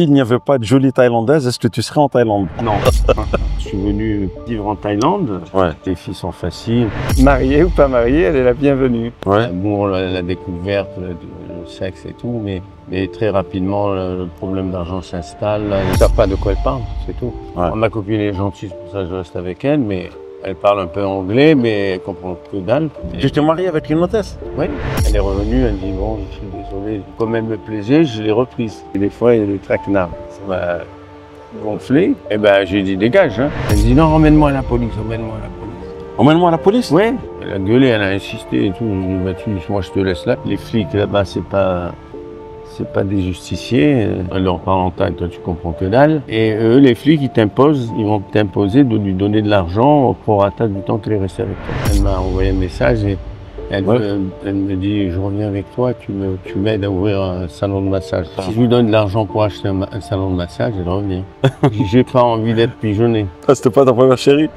s'il n'y avait pas de jolie Thaïlandaise, est-ce que tu serais en Thaïlande? Non. Je suis venu vivre en Thaïlande. Ouais. Les filles sont faciles. Mariée ou pas mariée, elle est la bienvenue. Ouais. Bon, la découverte, le sexe et tout, mais très rapidement, le problème d'argent s'installe. Ils ne savent pas de quoi elle parle, c'est tout. Ouais. Ma copine est gentille, c'est pour ça que je reste avec elle, mais elle parle un peu anglais, mais elle comprend que dalle. Tu t'es marié avec une hôtesse? Oui. Elle est revenue, elle dit bon, je suis désolé, comme elle me plaisait, je l'ai reprise. Et des fois, il y a des traquenards. Ça m'a gonflé. Et ben, j'ai dit dégage. Hein. Elle dit non, emmène-moi à la police, emmène-moi à la police. Emmène-moi à la police? Oui. Elle a gueulé, elle a insisté et tout. Je lui ai dit bah, moi, je te laisse là. Les flics là-bas, c'est pas des justiciers. Elle leur parle en thaï, toi tu comprends que dalle. Et eux, les flics, ils vont t'imposer de lui donner de l'argent au prorata du temps qu'elle est restée avec toi. Elle m'a envoyé un message et elle me dit, je reviens avec toi, tu m'aides à ouvrir un salon de massage. Si je lui donne de l'argent pour acheter un salon de massage, elle revient. J'ai pas envie d'être pigeonné. Ah, c'était pas ta première chérie?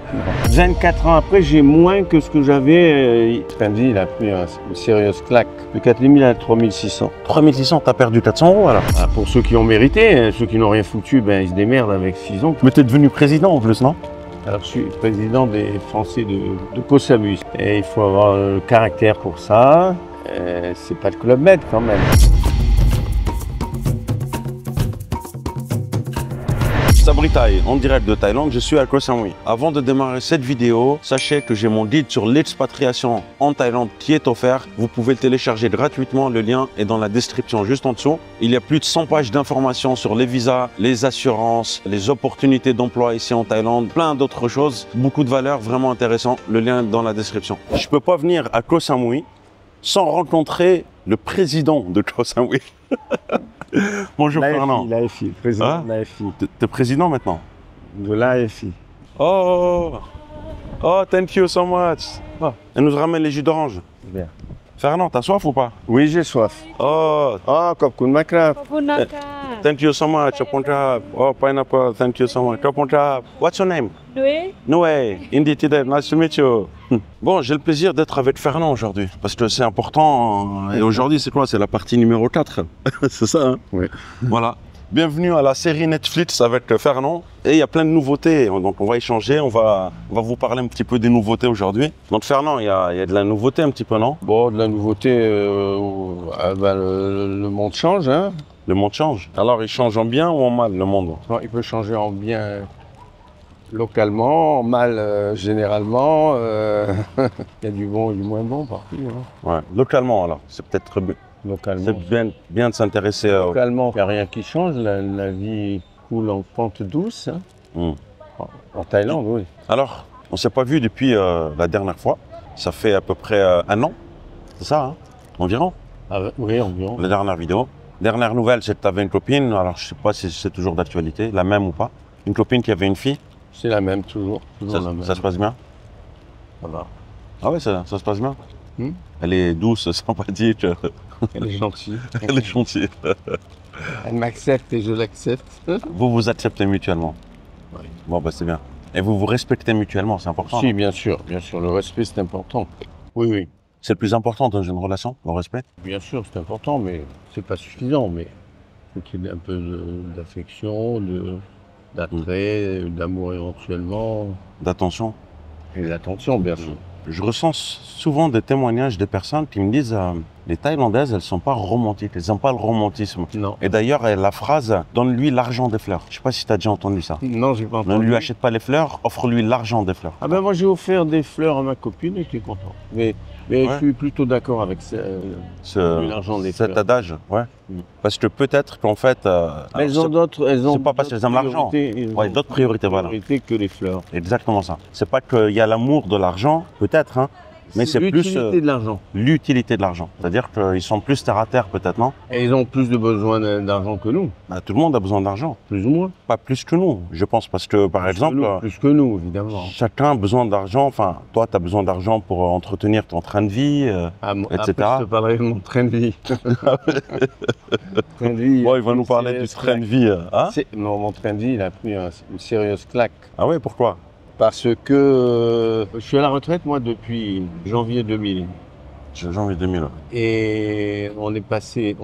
24 ans après, j'ai moins que ce que j'avais. Trendy, il a pris une sérieuse claque. Le 4000 à 3600. 3600, t'as perdu 400 € alors? Ah, pour ceux qui ont mérité, hein, ceux qui n'ont rien foutu, ben, ils se démerdent avec 6 ans. Mais t'es devenu président en plus, non? Alors, je suis président des Français de Koh Samui. Et il faut avoir le caractère pour ça. C'est pas le Club Med quand même. Sabri Thai, en direct de Thaïlande, je suis à Koh Samui. Avant de démarrer cette vidéo, sachez que j'ai mon guide sur l'expatriation en Thaïlande qui est offert. Vous pouvez le télécharger gratuitement, le lien est dans la description juste en dessous. Il y a plus de 100 pages d'informations sur les visas, les assurances, les opportunités d'emploi ici en Thaïlande, plein d'autres choses. Beaucoup de valeurs vraiment intéressantes, le lien est dans la description. Je ne peux pas venir à Koh Samui sans rencontrer le président de Koh Samui. Bonjour Fernand. L'AFI, président de l'AFI. T'es président maintenant? De l'AFI. Oh, thank you so much. Elle nous ramène les jus d'orange. Bien. Fernand, t'as soif ou pas? Oui, j'ai soif. Oh, Kopkun Makrab. thank you so much. Oh, pineapple, thank you so much. What's your name? Noé. Noé, Indeed, nice to meet you. Bon, j'ai le plaisir d'être avec Fernand aujourd'hui, parce que c'est important. Et aujourd'hui, c'est quoi? C'est la partie numéro 4. C'est ça, hein? Oui. Voilà. Bienvenue à la série Netflix avec Fernand. Et il y a plein de nouveautés, donc on va échanger, on va vous parler un petit peu des nouveautés aujourd'hui. Donc Fernand, il y a de la nouveauté un petit peu, non? Bon, de la nouveauté, le monde change, hein? Le monde change. Alors il change en bien ou en mal, le monde? Non, il peut changer en bien localement, en mal généralement. Il y a du bon et du moins bon partout. Hein. Ouais, localement alors, c'est peut-être Localement. c'est bien de s'intéresser Localement, il n'y a rien qui change, la vie coule en pente douce. Hein. En Thaïlande, oui. Alors, on ne s'est pas vu depuis la dernière fois. Ça fait à peu près 1 an, c'est ça, hein? Environ? Oui, environ. La dernière vidéo. Dernière nouvelle, c'est que tu avais une copine, alors je ne sais pas si c'est toujours d'actualité, la même ou pas. Une copine qui avait une fille. C'est la même, toujours la même. Ça se passe bien? Ça va. Ah ouais, ça se passe bien? Elle est douce, sympathique. Elle est gentille. Elle est gentille. Elle m'accepte et je l'accepte. Vous vous acceptez mutuellement? Oui. Bon, bah c'est bien. Et vous vous respectez mutuellement, c'est important? Si, bien sûr, le respect c'est important. Oui, oui. C'est le plus important dans une relation, le respect? Bien sûr, c'est important, mais c'est pas suffisant. Mais il faut qu'il y ait un peu d'affection, d'attrait, d'amour éventuellement. D'attention? Et d'attention, bien sûr. Je ressens souvent des témoignages de personnes qui me disent les Thaïlandaises, elles ne sont pas romantiques, elles n'aiment pas le romantisme. Non. Et d'ailleurs, la phrase « donne-lui l'argent des fleurs ». Je ne sais pas si tu as déjà entendu ça. Non, j'ai pas entendu. Ne lui achète pas les fleurs, offre-lui l'argent des fleurs. Ah ben moi j'ai offert des fleurs à ma copine et j'étais content. Mais Ouais. je suis plutôt d'accord avec l'argent des fleurs. Cet adage, ouais. Parce que peut-être qu'en fait... Elles ont d'autres... C'est pas parce qu'elles aiment l'argent. Ouais, d'autres priorités, voilà. Que les fleurs. Exactement ça. C'est pas qu'il y a l'amour de l'argent, peut-être, hein, mais c'est plus l'utilité de l'argent. L'utilité de l'argent. C'est-à-dire qu'ils sont plus terre à terre, peut-être, non? Et ils ont plus de besoin d'argent que nous, Bah, tout le monde a besoin d'argent. plus ou moins. Pas plus que nous, je pense, parce que, par exemple, Plus que nous, évidemment. chacun a besoin d'argent. Enfin, toi, tu as besoin d'argent pour entretenir ton train de vie, etc. Après, je te parlerai de mon train de vie. Train de vie, Bon, il va nous parler du train de vie. Hein? Non, mon train de vie, il a pris une sérieuse claque. Ah ouais, pourquoi? Parce que je suis à la retraite, moi, depuis janvier 2000. Janvier 2000. Et on est passé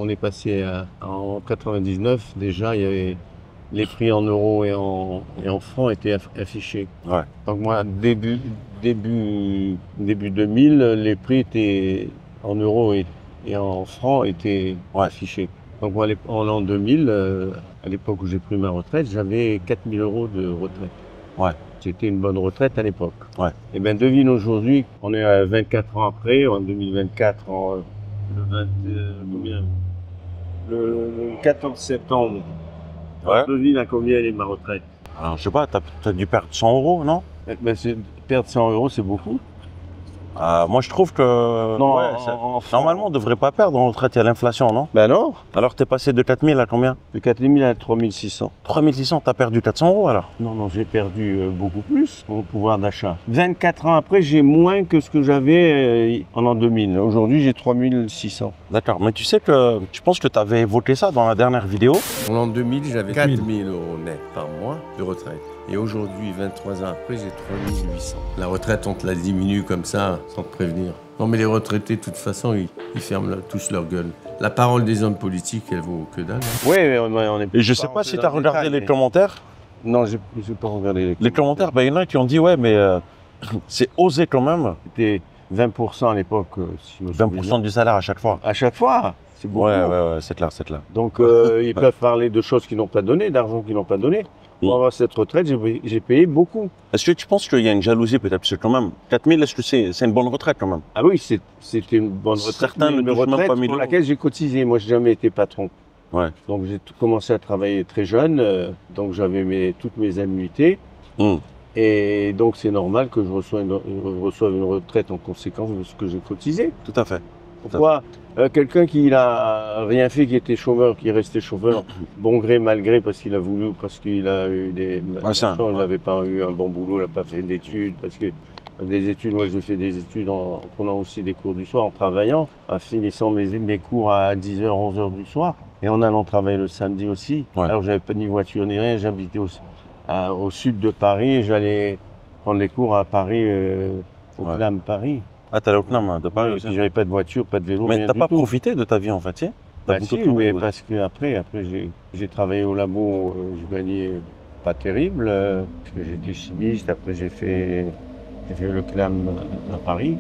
en 99, déjà, il y avait les prix en euros et en francs étaient affichés. Ouais. Donc moi, début 2000, les prix étaient en euros et en francs étaient affichés. Donc moi, en l'an 2000, à l'époque où j'ai pris ma retraite, j'avais 4000 € de retraite. Ouais. C'était une bonne retraite à l'époque. Ouais. Et bien devine aujourd'hui, on est à 24 ans après, en 2024, le 14 septembre. Ouais. Devine à combien elle est ma retraite. Alors, je sais pas, t'as dû perdre 100 €, non? Ben, perdre 100 €, c'est beaucoup. Moi, je trouve que Non, normalement, on ne devrait pas perdre en retraite, il y a l'inflation, non? Ben non. Alors, t'es passé de 4000 à combien? De 4000 à 3600. 3600, t'as perdu 400 € alors? Non, j'ai perdu beaucoup plus mon pouvoir d'achat. 24 ans après, j'ai moins que ce que j'avais en l'an 2000. Aujourd'hui, j'ai 3600. D'accord, mais tu sais que je pense que tu avais évoqué ça dans la dernière vidéo. En l'an 2000, j'avais 4000 € net par mois de retraite. Et aujourd'hui, 23 ans après, j'ai 3800. La retraite, on te la diminue comme ça, sans te prévenir. Non, mais les retraités, de toute façon, ils ferment tous leur gueule. La parole des hommes politiques, elle vaut que dalle. Hein. Oui, mais on est. Et je sais pas si tu as regardé les commentaires. Non, j'ai pas regardé les commentaires. Ben, il y en a qui ont dit, ouais, mais c'est osé quand même. C'était 20% à l'époque. Si je me souviens. 20% du salaire à chaque fois. À chaque fois. C'est beaucoup. Ouais, c'est clair, c'est clair. Donc, ils peuvent parler de choses qu'ils n'ont pas donné, d'argent qu'ils n'ont pas donné. Pour avoir cette retraite, j'ai payé beaucoup. Est-ce que tu penses qu'il y a une jalousie peut-être? Parce que quand même, 4000, est-ce que c'est une bonne retraite quand même? Ah oui, c'était une bonne retraite. Certains ne touchent même pas 1000 € pour laquelle j'ai cotisé. Moi, j'ai jamais été patron. Ouais. Donc, j'ai commencé à travailler très jeune. Donc, j'avais toutes mes annuités. Et donc, c'est normal que je reçoive une retraite en conséquence de ce que j'ai cotisé. Tout à fait. Pourquoi quelqu'un qui n'a rien fait, qui était chômeur, qui est resté chômeur, bon gré, mal gré, parce qu'il a voulu, parce qu'il a eu il n'avait pas eu un bon boulot, il n'a pas fait d'études, parce que des études, moi j'ai fait des études en prenant aussi des cours du soir, en travaillant, en finissant mes cours à 10h, 11h du soir, et en allant travailler le samedi aussi. Ouais. Alors j'avais pas ni voiture ni rien, j'habitais au sud de Paris, et j'allais prendre les cours à Paris, au CNAM Paris. Ah, t'allais au CNAM de Paris aussi? J'avais pas de voiture, pas de vélo. Mais t'as pas profité de ta vie en fait, si? Bah si, mais parce que après j'ai travaillé au labo, je gagnais pas terrible, parce que j'étais chimiste, après j'ai fait le CNAM à Paris.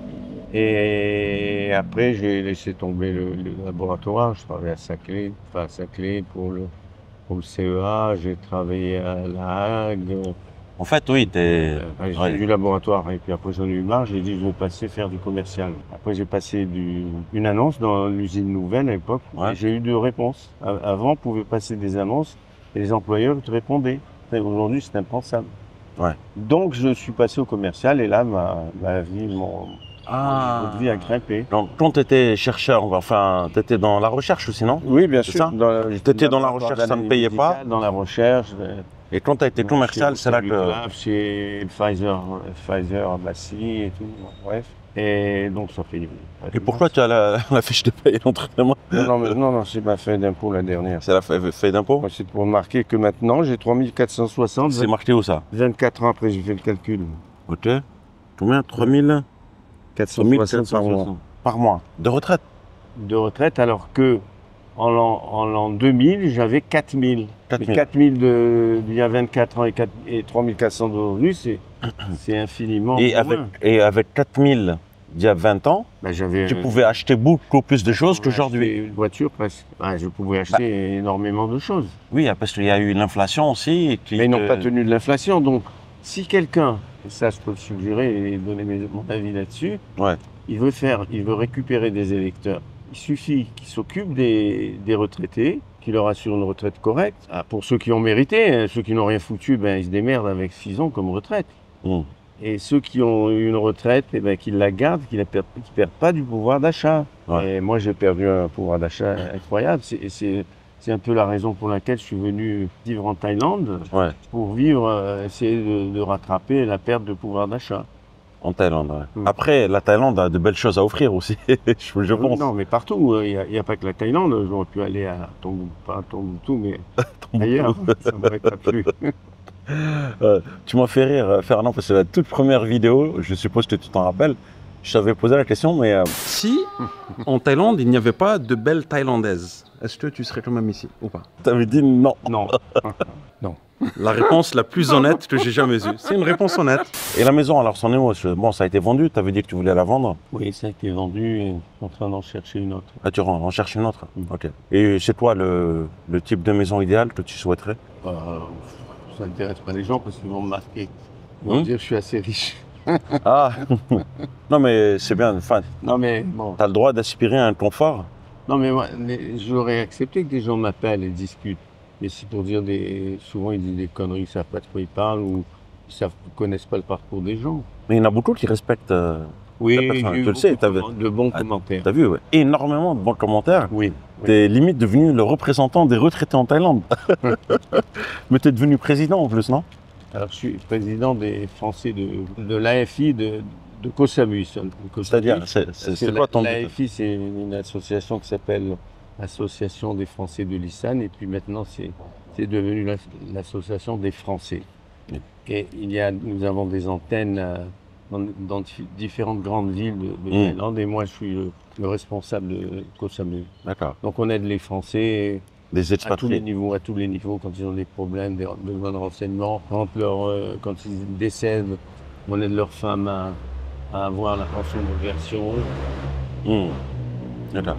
Et après j'ai laissé tomber le laboratoire, je travaillais à Saclay, pour le CEA, j'ai travaillé à La Hague. En fait, oui, j'ai du laboratoire et puis après j'en ai eu marre, j'ai dit je vais passer faire du commercial. Après j'ai passé une annonce dans l'usine nouvelle à l'époque et j'ai eu 2 réponses. Avant, on pouvait passer des annonces et les employeurs te répondaient. Aujourd'hui, c'est impensable. Ouais. Donc je suis passé au commercial et là, ma vie, mon vie a grimpé. Donc quand tu étais chercheur, enfin, tu étais dans la recherche aussi, non? Oui, bien sûr. Tu étais dans la recherche, ça ne payait pas? Dans la recherche. Et quand tu as été commercial, c'est là que... Chez Pfizer à Massy et tout, bref. Et donc ça fait... Et pourquoi tu as la fiche de paye d'entraînement? Non, c'est ma feuille d'impôt la dernière. C'est la feuille d'impôt? C'est pour marquer que maintenant j'ai 3460. C'est marqué où ça? 24 ans après, j'ai fait le calcul. Ok. Combien? 3460 par mois. Par mois. De retraite? De retraite, alors que en l'an 2000, j'avais 4000. 4000 il y a 24 ans et 3400 d'aujourd'hui, c'est infiniment moins. Et avec 4000 il y a 20 ans, tu pouvais acheter beaucoup plus de choses qu'aujourd'hui. Une voiture presque. Je pouvais acheter énormément de choses. Oui, parce qu'il y a eu l'inflation aussi. Mais ils n'ont pas tenu de l'inflation. Donc, si quelqu'un, et ça je peux le suggérer et donner mon avis là-dessus, il veut récupérer des électeurs. Il suffit qu'il s'occupe des retraités, qu'il leur assure une retraite correcte. Pour ceux qui ont mérité, ceux qui n'ont rien foutu, ils se démerdent avec 6 ans comme retraite. Et ceux qui ont eu une retraite, qu'ils la gardent, qu'ils ne perdent pas du pouvoir d'achat. Et moi, j'ai perdu un pouvoir d'achat incroyable. C'est un peu la raison pour laquelle je suis venu vivre en Thaïlande, pour essayer de rattraper la perte de pouvoir d'achat. En Thaïlande, Après, la Thaïlande a de belles choses à offrir aussi, je pense. Non, mais partout. Il n'y a pas que la Thaïlande. J'aurais pu aller à pas à Tombouctou, mais ailleurs, ça m'aurait pas plu. Tu m'as fait rire, Fernand, parce que la toute première vidéo, je suppose que tu t'en rappelles, Je t'avais posé la question, mais... Si, en Thaïlande, il n'y avait pas de belles Thaïlandaises, est-ce que tu serais quand même ici ou pas? Tu avais dit non. Non. Non. La réponse la plus honnête que j'ai jamais eue. C'est une réponse honnête. Et la maison, alors, c'en est où? Bon, ça a été vendu, tu avais dit que tu voulais la vendre. Oui, ça a été vendu et je suis en train d'en chercher une autre. Ah, tu en cherches une autre? Ok. Et c'est toi le type de maison idéale que tu souhaiterais? Ça n'intéresse pas les gens parce qu'ils vont me marquer. Ils vont me dire que je suis assez riche. Ah. Non, mais c'est bien, enfin, Non, mais bon. tu as le droit d'aspirer à un confort. Non, mais moi, j'aurais accepté que des gens m'appellent et discutent. Mais c'est pour dire souvent ils disent des conneries, ils ne savent pas de quoi ils parlent ou ils ne connaissent pas le parcours des gens. Mais il y en a beaucoup qui respectent Oui, ta personne. Tu le sais, de bons commentaires. T'as vu, ouais. Énormément de bons commentaires. Oui. T'es limite devenu le représentant des retraités en Thaïlande. Mais t'es devenu président en plus, non? Alors je suis président des Français de l'AFI de Koh Samui. C'est-à-dire, c'est quoi ton... L'AFI, c'est une association qui s'appelle l'Association des Français de l'ISAN, et puis maintenant c'est devenu l'association des Français. Oui. Et nous avons des antennes dans différentes grandes villes de Thaïlande, et moi je suis le responsable de Koh Samui. D'accord. Donc on aide les Français Des expatriés. à tous les niveaux, quand ils ont des problèmes, des besoins de renseignements, quand ils décèdent, on aide leurs femmes à avoir la pension de version. D'accord.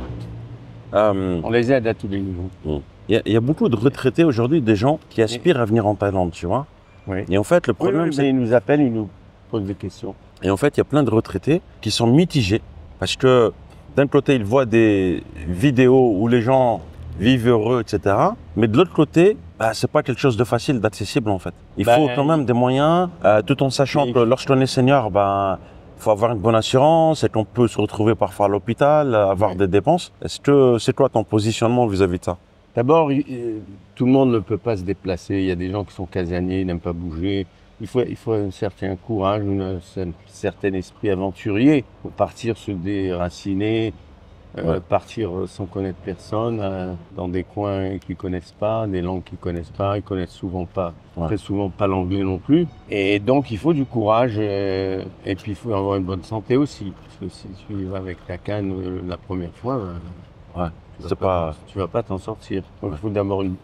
On les aide à tous les niveaux. Il y a beaucoup de retraités aujourd'hui, des gens qui aspirent à venir en Thaïlande, tu vois. Oui. Et en fait, le problème, c'est... Ils nous appellent, ils nous posent des questions. Et en fait, il y a plein de retraités qui sont mitigés parce que d'un côté, ils voient des vidéos où les gens vivent heureux, etc. Mais de l'autre côté, c'est pas quelque chose de facile, d'accessible en fait. Il faut quand même des moyens, tout en sachant que lorsqu'on est senior, il faut avoir une bonne assurance et qu'on peut se retrouver parfois à l'hôpital, avoir des dépenses. Est-ce que c'est quoi ton positionnement vis-à-vis de ça? D'abord, tout le monde ne peut pas se déplacer. Il y a des gens qui sont casaniers, ils n'aiment pas bouger. Il faut un certain courage, un certain esprit aventurier pour partir se déraciner, partir sans connaître personne, dans des coins qu'ils connaissent pas, des langues qu'ils connaissent pas. Ils connaissent souvent pas, très souvent pas l'anglais non plus. Et donc il faut du courage et puis il faut avoir une bonne santé aussi. Parce que si tu vas avec ta canne la première fois, tu vas pas t'en sortir. Donc il faut d'abord une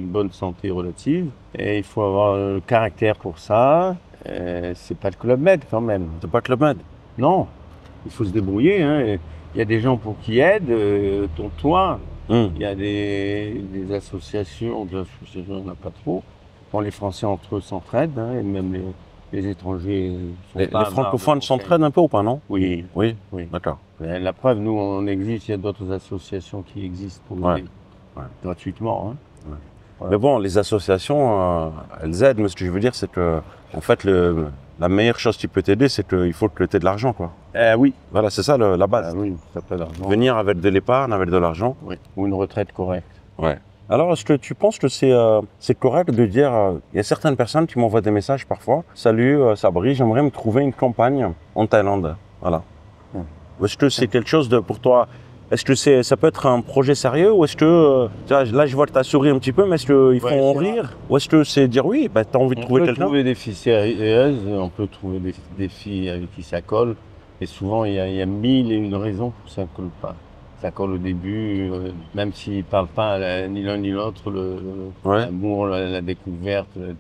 bonne santé relative et il faut avoir le caractère pour ça. C'est pas le Club Med quand même. C'est pas Club Med? Non. Il faut se débrouiller. Hein. Il y a des gens pour qui aident, dont toi. Il y a des associations, il n'y en a pas trop. Bon, les Français entre eux s'entraident, hein, et même les étrangers. Les francophones s'entraident un peu ou pas, non? Oui. Oui. D'accord. La preuve, nous, on existe, il y a d'autres associations qui existent pour aider gratuitement. Hein. Ouais. Mais bon, les associations, elles aident, mais ce que je veux dire, c'est que, en fait, la meilleure chose qui peut t'aider, c'est qu'il faut que tu aies de l'argent, quoi. Oui. Voilà, c'est ça la base. Oui, ça peut l'argent. Venir avec de l'épargne, avec de l'argent. Oui. Ou une retraite correcte. Ouais. Alors, est-ce que tu penses que c'est correct de dire, il y a certaines personnes qui m'envoient des messages parfois, « Salut, Sabri, j'aimerais me trouver une campagne en Thaïlande. » Voilà. Est-ce que c'est quelque chose pour toi? Est-ce que ça peut être un projet sérieux ou est-ce que, là je vois que tu as souri un petit peu, mais est-ce qu'ils font rire? Ou est-ce que c'est dire oui, tu as envie de trouver quelqu'un? On peut trouver des filles sérieuses, on peut trouver des filles avec qui ça colle. Et souvent, il y a mille et une raisons pour que ça ne colle pas. Ça colle au début, même s'ils ne parlent pas ni l'un ni l'autre, l'amour, la découverte, le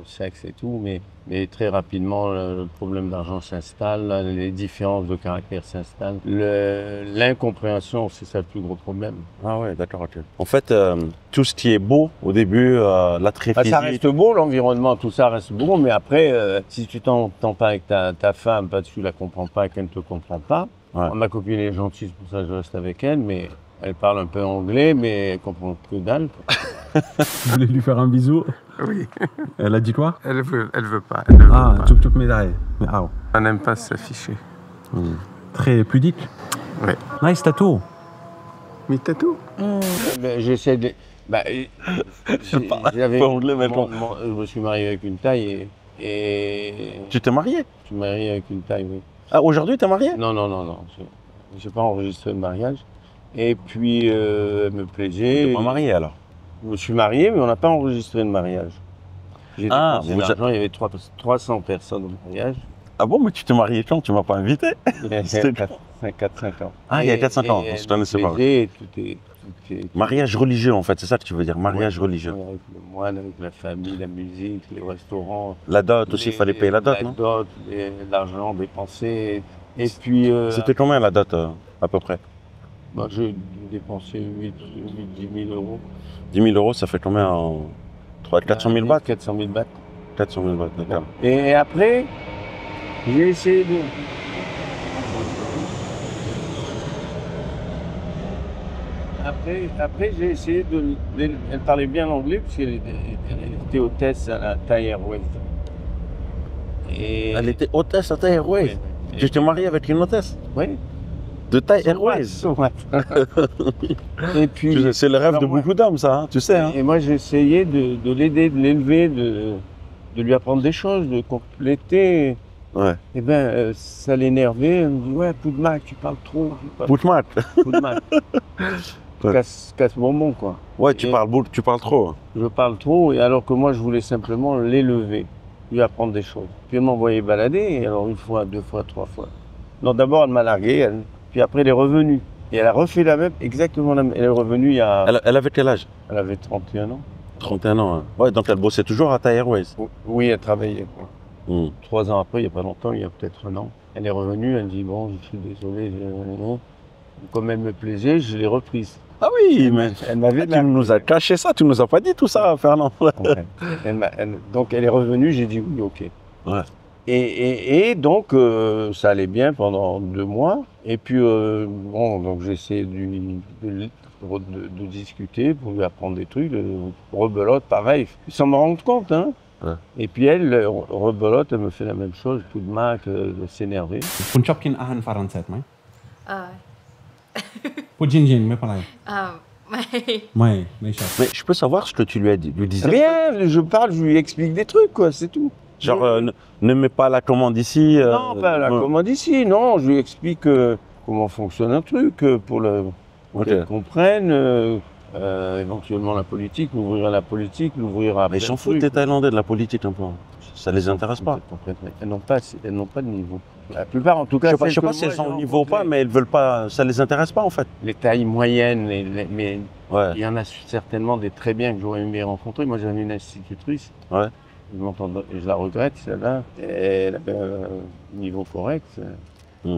sexe et tout, mais très rapidement, le problème d'argent s'installe, les différences de caractère s'installent. L'incompréhension, c'est ça le plus gros problème. Ah ouais, d'accord, ok. En fait, tout ce qui est beau au début, l'attrait physique... Ça reste beau, l'environnement, tout ça reste beau, mais après, si tu t'entends pas avec ta femme, parce que tu la comprends pas et qu'elle ne te comprend pas, ma copine est gentille, c'est pour ça que je reste avec elle, mais elle parle un peu anglais, mais elle comprend que dalle. Tu voulais lui faire un bisou? Oui. Elle a dit quoi? Elle veut pas. Tuk médaille. Elle n'aime pas s'afficher. Très pudique. Oui. Nice tattoo. Mais tatou? J'essaie de... J'avais anglais maintenant. Je me suis marié avec une Thaï et... Tu t'es marié? Je suis marié avec une Thaï, oui. Ah, aujourd'hui, t'es marié? Non. Je n'ai pas enregistré le mariage. Et puis, elle me plaisait. Tu n'es pas marié alors? Je me suis marié, mais on n'a pas enregistré le mariage. J'ai dépensé l'argent, il y avait 300 personnes au mariage. Ah bon, mais tu t'es marié quand? Tu m'as pas invité? Il y a C'était 4-5 ans. Ah, il y a 4-5 ans, je t'en sais pas. Tout est Mariage religieux, en fait, c'est ça que tu veux dire, mariage religieux. avec le moine, avec la famille, la musique, les restaurants. La dot aussi, il fallait payer la dot, non? L'argent dépensé. Et puis. C'était combien la dot, à peu près? Bah, j'ai dépensé 10 000 euros. 10 000 euros, ça fait combien en 400 000 bahts? 400 000 bahts. 400 000 bahts, d'accord. Et après, j'ai essayé de. Après j'ai essayé de. Elle parlait bien l'anglais, puisqu'elle était hôtesse à la Thai Airways. Et... Elle était hôtesse à Thai Airways. Oui. Tu t'es marié avec une hôtesse Oui. de Thai Airways. Et puis. C'est le rêve de beaucoup d'hommes, ça, hein, tu sais. Hein. Et moi, j'ai essayé de l'aider, de l'élever, de lui apprendre des choses, de compléter. Ouais. Et bien, ça l'énervait. Elle me dit, ouais, Poudmac, tu parles trop. Poutmat. Poudmac. Ouais. Casse bonbon, quoi. Ouais, tu Et parles trop. Je parle trop, et alors que moi, je voulais simplement l'élever, lui apprendre des choses. Puis elle m'envoyait balader, et alors 1 fois, 2 fois, 3 fois. Non, d'abord, elle m'a largué, puis après, elle est revenue. Et elle a refait la même, exactement la même. Elle est revenue il y a. Elle avait quel âge? Elle avait 31 ans. 31 ans. Hein. Ouais, donc elle bossait toujours à Thai Airways. Oui, elle travaillait, quoi. 3 ans après, il n'y a pas longtemps, il y a peut-être 1 an. Elle est revenue, elle dit, bon, je suis désolé, comme elle me plaisait, je l'ai reprise. Ah oui, mais Elle m'avait tu nous as caché ça, tu nous as pas dit tout ça, Fernand. Ouais. Donc elle est revenue, j'ai dit oui, ok. Ouais. Et donc ça allait bien pendant 2 mois. Et puis bon, donc j'ai essayé de discuter pour lui apprendre des trucs, de rebelote, pareil, sans me rendre compte. Hein. Ouais. Et puis elle, rebelote, elle me fait la même chose, tout de marque, de s'énerver. คุณชอบกินอาหารฝรั่งเศสไหม พูดจริงๆไม่เป็นไร ไม่ ไม่ชอบ Mais je peux savoir ce que tu lui as dit, lui disais. Rien, je parle, je lui explique des trucs, quoi, c'est tout. Genre, ne mets pas la commande ici. Non, pas la commande ici, non, je lui explique comment fonctionne un truc, pour qu'elle comprenne, éventuellement la politique, l'ouvrir à la politique, l'ouvrir à... Mais ils s'en foutent des Thaïlandais de la politique un peu. Ça les intéresse pas. Elles n'ont pas de niveau. La plupart, en tout cas, Je sais pas si elles sont au niveau ou pas, mais elles veulent pas, ça les intéresse pas en fait. Les tailles moyennes, mais Ouais. il y en a certainement des très bien que j'aurais aimé rencontrer. Moi, j'avais une institutrice. Ouais. Je la regrette, celle-là. Elle avait un niveau correct.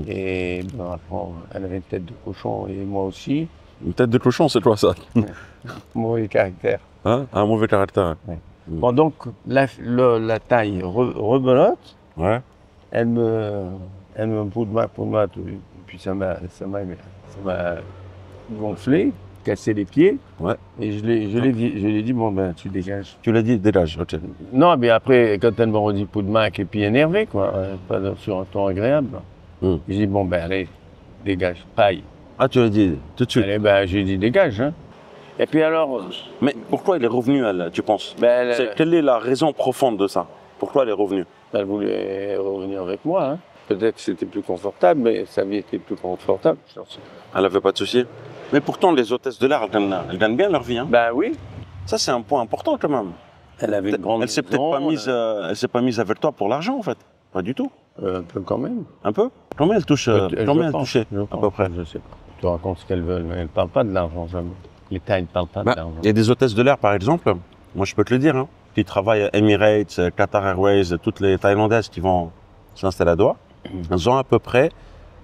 Et ben, après, elle avait une tête de cochon, et moi aussi. Une tête de cochon, c'est toi ça. Mauvais caractère. Hein? Un mauvais caractère. Ouais. Bon, donc, la taille rebelote. Ouais. Elle me pour moi, et puis ça m'a gonflé, cassé les pieds. Ouais. Et je lui ai dit, bon ben tu dégages. Tu l'as dit, dégage, ok. Non, mais après, quand elle m'a redit Poudmac et puis énervé, quoi, pas sur un ton agréable. J'ai dit, bon ben allez, dégage, paille. Ah, tu l'as dit tout de suite. Allez, ben j'ai dit dégage, hein. Et puis alors. Mais pourquoi elle est revenue, elle, tu penses? Ben, quelle est la raison profonde de ça? Pourquoi elle est revenue? Elle voulait revenir avec moi, hein. Peut-être que c'était plus confortable, mais sa vie était plus confortable. Elle avait pas de soucis. Mais pourtant, les hôtesses de l'air, elles gagnent bien leur vie. Hein. Ben oui. Ça, c'est un point important quand même. Elle avait une grande Elle s'est peut-être pas mise, elle s'est pas mise avec toi pour l'argent, en fait. Pas du tout. Un peu quand même. Un peu? Combien elle touche? Combien elle touchait à peu près? Je sais pas. Tu racontes ce qu'elles veulent, mais elles ne parlent pas de l'argent, jamais. L'État, il ne parle pas de l'argent. Il y a des hôtesses de l'air, par exemple, moi je peux te le dire, hein, qui travaillent à Emirates, Qatar Airways, toutes les Thaïlandaises qui vont s'installer à Doha, elles ont à peu près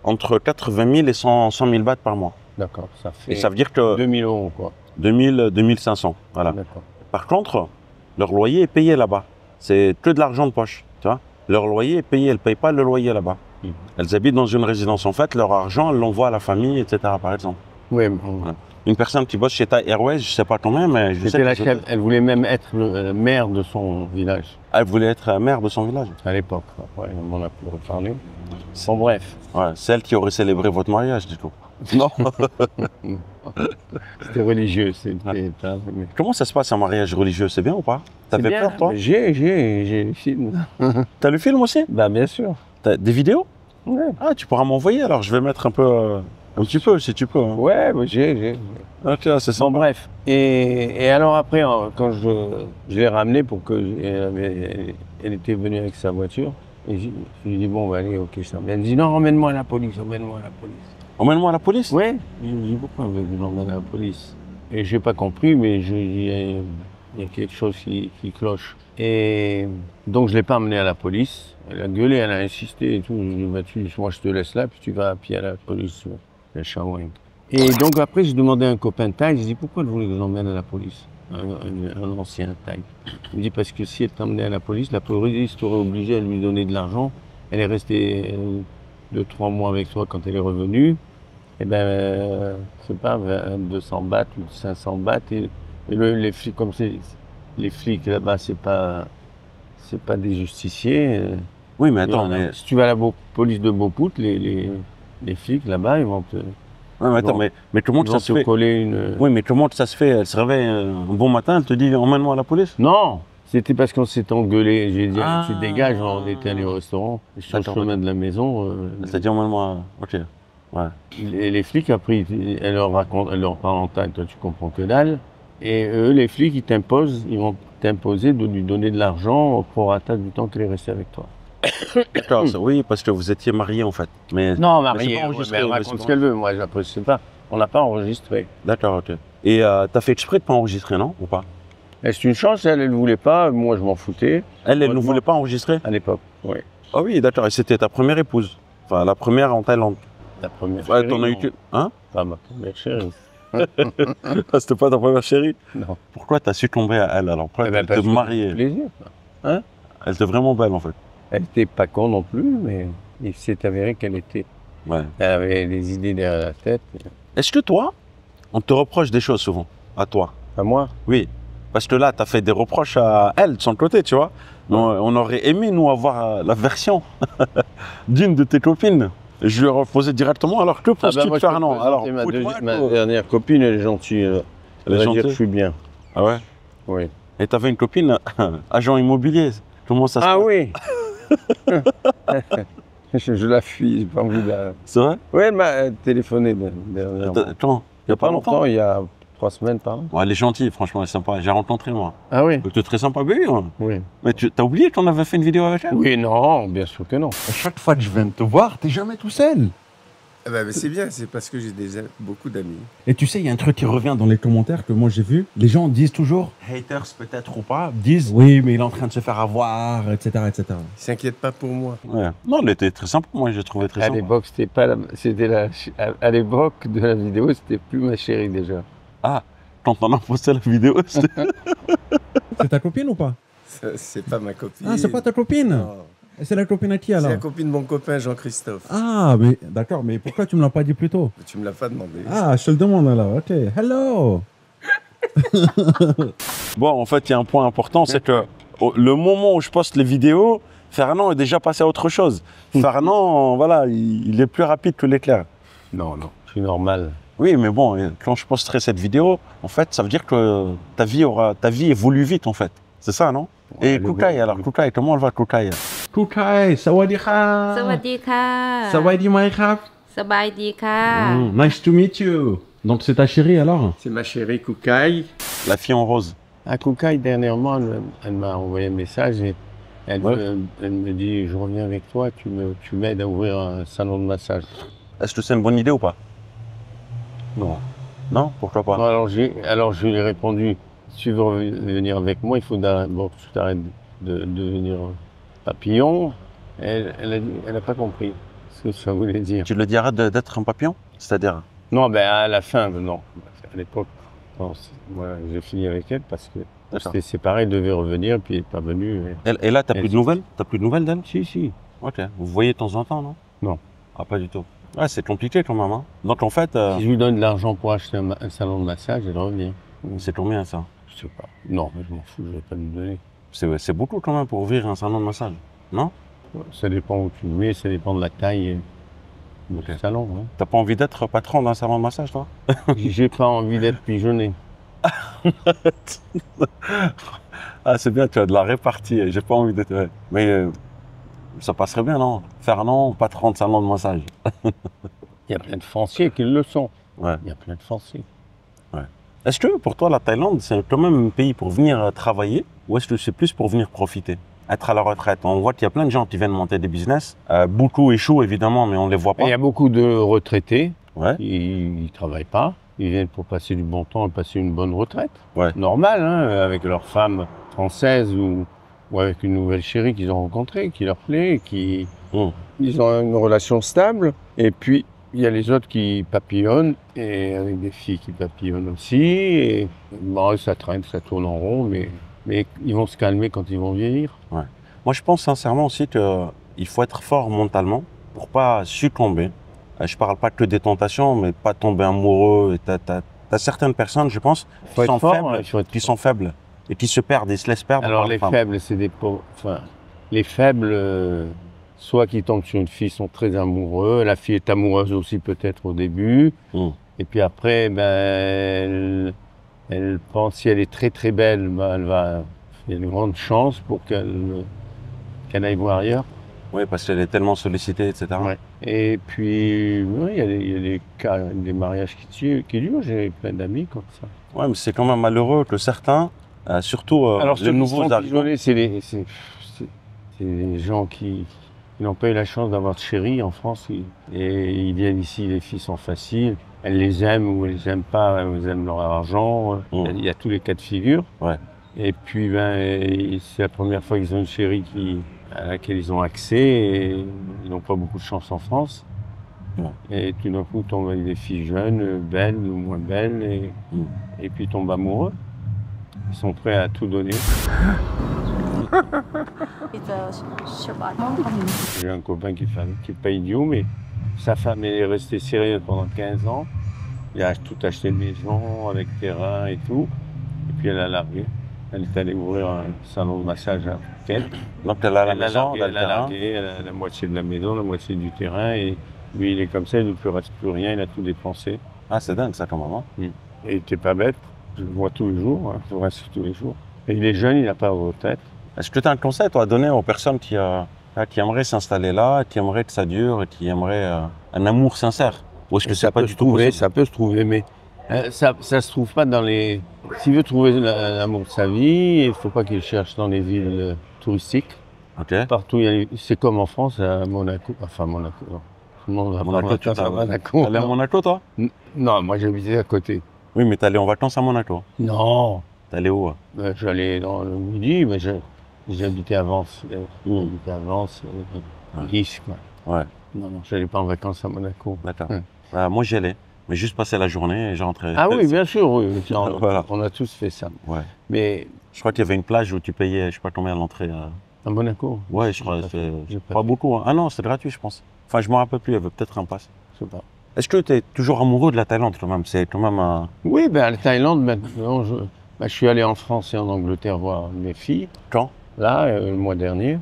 entre 80 000 et 100 000 bahts par mois. D'accord, ça fait. Et ça veut dire que 2 000 euros, quoi. 2 500, voilà. D'accord. Par contre, leur loyer est payé là-bas. C'est que de l'argent de poche, tu vois. Leur loyer est payé, elles ne payent pas le loyer là-bas. Elles habitent dans une résidence. En fait, leur argent, elles l'envoient à la famille, etc., par exemple. Oui, bon. Voilà. Une personne qui bosse chez Thai Airways, je ne sais pas combien, mais je sais C'était la que chef. Elle voulait même être maire de son village. elle voulait être maire de son village. À l'époque. Après, on m'en a plus reparlé. Bon, bref. Ouais, celle qui aurait célébré votre mariage, du coup. Non. C'était religieux. Comment ça se passe un mariage religieux? C'est bien ou pas? T'avais peur, toi? J'ai le film. T'as le film aussi? Bah, bien sûr. T'as des vidéos? Ouais. Ah, tu pourras m'envoyer alors, je vais mettre un peu. Un petit peu, si tu peux. Hein. Ouais, mais j'ai. Ok, c'est ça. Bon, bref. Et alors après, quand je l'ai ramenée pour que elle était venue avec sa voiture, Et je lui dis, bon, bah, allez, ok, je t'emmène. Elle me dit, non, emmène-moi à la police, emmène-moi à la police. Emmène-moi à la police? Ouais. Je lui dis, pourquoi vous l'emmène à la police? Et j'ai pas compris, mais il y a quelque chose qui cloche. Et donc, je l'ai pas emmené à la police. Elle a gueulé, elle a insisté et tout. Je lui ai dit, bah, moi, je te laisse là, puis tu vas à pied à la police, à Shawang. Et donc, après, j'ai demandé à un copain de taille, j'ai dit, pourquoi vous voulez que je l'emmène à la police? Un ancien taille. Il me dit, parce que si elle t'emmenait à la police t'aurait obligé à lui donner de l'argent. Elle est restée 2-3 mois avec toi quand elle est revenue. Et ben, c'est pas 200 bahts ou 500 bahts. Et les flics, comme c'est, les flics là-bas, c'est pas des justiciers. Oui, mais attends, mais... Si tu vas à la police de Beaupout, les flics là-bas, ils vont te... Ouais, mais attends, mais tout le monde, ça se fait... coller une... Oui, mais tout le monde, ça se fait. Elle se réveille un bon matin, elle te dit, emmène-moi à la police? Non, c'était parce qu'on s'est engueulé. J'ai dit, Ah. tu dégages, on était allé au restaurant. Sur le chemin de la maison... Elle t'a dit, emmène-moi... Ok, ouais. Les flics, après, elle leur parle en taille, toi tu comprends que dalle. Et eux, les flics, ils vont t'imposer de lui donner de l'argent au prorata du temps qu'elle est restée avec toi. D'accord, oui, parce que vous étiez mariés, en fait. Mais... Non, mais mariée, c'est pas enregistré, elle mais raconte c'est ce qu'elle veut, moi j'apprécie pas. On l'a pas enregistré. D'accord, ok. Et t'as fait exprès de pas enregistrer, non? Ou pas? Est-ce une chance, elle ne voulait pas, moi je m'en foutais. Elle ne voulait pas enregistrer? À l'époque, oui. Ah oui, d'accord, et c'était ta première épouse? Enfin, la première en Thaïlande? Ta première Ouais, chérie. t'en as eu Non. qu'une? Hein? Pas ma première chérie. Ah, c'était pas ta première chérie? Non. Pourquoi t'as succombé à elle alors? Pourquoi Eh ben, elle parce te que mariait? plaisir. Elle était vraiment belle en fait. Elle était pas con non plus, mais il s'est avéré qu'elle était. Ouais. Elle avait des idées derrière la tête. Est-ce que toi, on te reproche des choses souvent? À toi? Pas moi. Oui. Parce que là, t'as fait des reproches à elle de son côté, tu vois. On aurait aimé, nous, avoir la version d'une de tes copines. Je lui ai reposé directement, alors que penses-tu de Fernand? Alors, ma dernière copine, elle est gentille. Elle est va dire gentille? que je suis bien. Ah ouais? Oui. Et t'avais une copine, agent immobilier. Comment ça se passe? Ah oui. Je la fuis, j'ai pas envie de la... C'est vrai? Oui, elle m'a téléphoné dernièrement. Attends, Il y a pas longtemps, il y a 3 semaines par là. Ouais, elle est gentille, franchement, elle est sympa. J'ai rencontré, moi. Ah oui? Elle était très sympa, oui. Hein. Oui. Mais t'as oublié qu'on avait fait une vidéo avec elle? Oui, non, bien sûr que non. À chaque fois que je viens te voir, t'es jamais tout seul. Ah bah, mais c'est bien, c'est parce que j'ai déjà beaucoup d'amis. Et tu sais, il y a un truc qui revient dans les commentaires que moi j'ai vu. Les gens disent toujours, haters peut-être ou pas, disent oui, mais il est en train de se faire avoir, etc. etc. Ils s'inquiètent pas pour moi. Ouais. Non, elle était très sympa, moi, j'ai trouvé très À sympa. l'époque, c'était pas à l'époque de la vidéo, c'était plus ma chérie déjà. Ah, quand on a posté la vidéo, c'était... C'est ta copine ou pas? C'est pas ma copine. Ah, c'est pas ta copine? Non. C'est la copine à qui C'est alors? la copine de mon copain Jean-Christophe. Ah, mais d'accord, mais pourquoi tu me l'as pas dit plus tôt? Tu me l'as pas demandé. Ah, je te le demande alors, ok. Hello! Bon, en fait, il y a un point important, c'est que le moment où je poste les vidéos, Fernand est déjà passé à autre chose. Fernand, voilà, il est plus rapide que l'éclair. Non, non, je suis normal. Oui, mais bon, quand je posterai cette vidéo, en fait, ça veut dire que ta vie évolue vite, en fait. C'est ça, non? Ouais, Et Kukai, alors, Kukai, comment elle va, Kukai? Kukai, sawadee-ka. สวัสดีค่ะ Sawadee mai krap. สบายดีค่ะ Nice to meet you. Donc c'est ta chérie alors? C'est ma chérie Koukaï. La fille en rose. À Koukaï, dernièrement, elle m'a envoyé un message et elle me dit, je reviens avec toi, tu m'aides à ouvrir un salon de massage. Est-ce que c'est une bonne idée ou pas? Non. Non? Pourquoi pas? Alors je lui ai répondu, si tu veux venir avec moi, il faut d'abord que tu t'arrêtes de devenir papillon. Elle a pas compris ce que ça voulait dire. Tu le dis arrête d'être un papillon? C'est-à-dire? Non, ben à la fin, non. À l'époque, voilà, j'ai fini avec elle parce que on s'était séparés, elle devait revenir, puis elle n'est pas venue. Et là, t'as plus de nouvelles? T'as plus de nouvelles d'elle? Si. Ok. Vous voyez de temps en temps, non? Non. Ah, pas du tout. Ouais, c'est compliqué quand même, hein. Donc en fait, Si je lui donne de l'argent pour acheter un salon de massage, elle revient. c'est combien ça? Je sais pas. Non, mais je m'en fous, je vais pas lui donner. C'est beaucoup quand même pour ouvrir un salon de massage, non? Ça dépend où tu le mets, ça dépend de la taille du salon. Hein. T'as pas envie d'être patron d'un salon de massage, toi? J'ai pas envie d'être pigeonné. Ah, c'est bien, tu as de la répartie. J'ai pas envie d'être. Ouais. Mais ça passerait bien, non? Fernand, patron de salon de massage. Il y a plein de fonciers qui le sont. Ouais. Il y a plein de fonciers. Est-ce que pour toi, la Thaïlande, c'est quand même un pays pour venir travailler ou est-ce que c'est plus pour venir profiter? être à la retraite. On voit qu'il y a plein de gens qui viennent monter des business. Beaucoup échouent évidemment, mais on ne les voit pas. Il y a beaucoup de retraités Ouais. qui ne travaillent pas. Ils viennent pour passer du bon temps et passer une bonne retraite. Ouais. Normal, hein, avec leur femme française ou avec une nouvelle chérie qu'ils ont rencontrée, qui leur plaît, ils ont une relation stable. Et puis, il y a les autres qui papillonnent, et avec des filles qui papillonnent aussi. Et bon, ça traîne, ça tourne en rond, mais ils vont se calmer quand ils vont vieillir. Ouais. Moi, je pense sincèrement aussi qu'il faut être fort mentalement pour pas succomber. Je parle pas que des tentations, mais pas tomber amoureux. T'as certaines personnes, je pense, Faut être fort, qui sont faibles et qui se perdent, ils se laissent perdre. Alors par les femmes. faibles, c'est des pauvres. Enfin, les faibles, soit qui tombent sur une fille, sont très amoureux. La fille est amoureuse aussi peut-être au début. Et puis après, ben, elle pense, si elle est très très belle, ben, il y a une grande chance pour qu'elle aille voir ailleurs. Oui, parce qu'elle est tellement sollicitée, etc. Ouais. Et puis, oui, il y a des cas, des mariages qui durent. J'ai plein d'amis comme ça. Ouais, mais c'est quand même malheureux que certains, surtout Alors, les nouveaux arrivants. isolés, c'est les gens qui n'ont pas eu la chance d'avoir de chérie en France. Et ils viennent ici, les filles sont faciles. Elles les aiment ou elles les aiment pas, elles aiment leur argent. Il y a tous les cas de figure. Ouais. Et puis, ben, c'est la première fois qu'ils ont une chérie à laquelle ils ont accès et ils n'ont pas beaucoup de chance en France. Ouais. Et tout d'un coup, ils tombent avec des filles jeunes, belles ou moins belles, et puis ils tombent amoureux. Ils sont prêts à tout donner. J'ai un copain qui est pas idiot, mais sa femme est restée sérieuse pendant 15 ans. Il a tout acheté de maison, avec terrain et tout. Et puis elle a largué. Elle est allée ouvrir un salon de massage à Phuket. Donc elle a la maison, elle a largué, elle a la moitié de la maison, la moitié du terrain. Et lui, il est comme ça, il ne lui reste plus rien, il a tout dépensé. Ah, c'est dingue ça quand même. Hein. Et il n'était pas bête, je le vois tous les jours, je le reste tous les jours. Et il est jeune, il n'a pas de retraite. Est-ce que tu as un conseil toi, à donner aux personnes qui aimeraient s'installer là, qui aimeraient que ça dure et qui aimeraient un amour sincère? Ou est-ce que c'est pas du tout possible? Ça peut se trouver, mais ça se trouve pas dans les... S'il veut trouver l'amour de sa vie, il ne faut pas qu'il cherche dans les villes touristiques. Ok. Partout, c'est comme en France, à Monaco. Enfin, Monaco, non. Tout le monde va Monaco, pas à Monaco. T'allais à Monaco, toi? Non, moi j'habitais à côté. Oui, mais t'allais en vacances à Monaco. Non. T'allais où? J'allais dans le Midi, mais j'habitais à Vence. J'habitais à Vence, Nice, quoi. Ouais. Non, j'allais pas en vacances à Monaco. D'accord. Moi, j'y allais. Mais juste passer la journée et je rentrais. Ah oui, bien sûr, oui. Voilà. On a tous fait ça. Ouais. Mais Je crois qu'il y avait une plage où tu payais, je sais pas combien l'entrée. à Monaco? Ouais, je crois. J'ai Pas beaucoup. Hein. Ah non, c'est gratuit, je pense. Enfin, je me rappelle plus. Il y avait peut-être un pass. Je sais pas. Est-ce que tu es toujours amoureux de la Thaïlande quand même? C'est quand même un... Oui, la Thaïlande, maintenant, je suis allé en France et en Angleterre voir mes filles. Quand? Là, le mois dernier.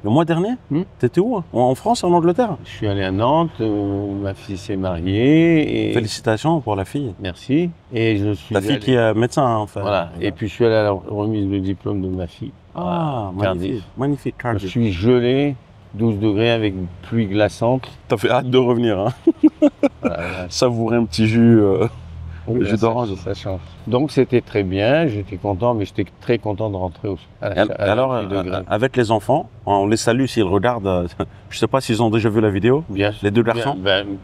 Le mois dernier? T'étais où? Hein? En France, en Angleterre? Je suis allé à Nantes, ma fille s'est mariée. Et... Félicitations pour la fille. Merci. Et je suis La fille qui est médecin, hein, enfin. Voilà. Et puis je suis allé à la remise de diplôme de ma fille. Ah, magnifique. Magnifique, Je Cardiff. suis gelé, 12 degrés avec une pluie glaçante. T'as fait hâte de revenir, hein? Voilà. Savourer un petit jus. Oui, Jus d'orange. ça change. Donc c'était très bien, j'étais content, mais j'étais très content de rentrer Alors, avec les enfants, on les salue s'ils regardent. Je sais pas s'ils ont déjà vu la vidéo. Bien, Les deux garçons.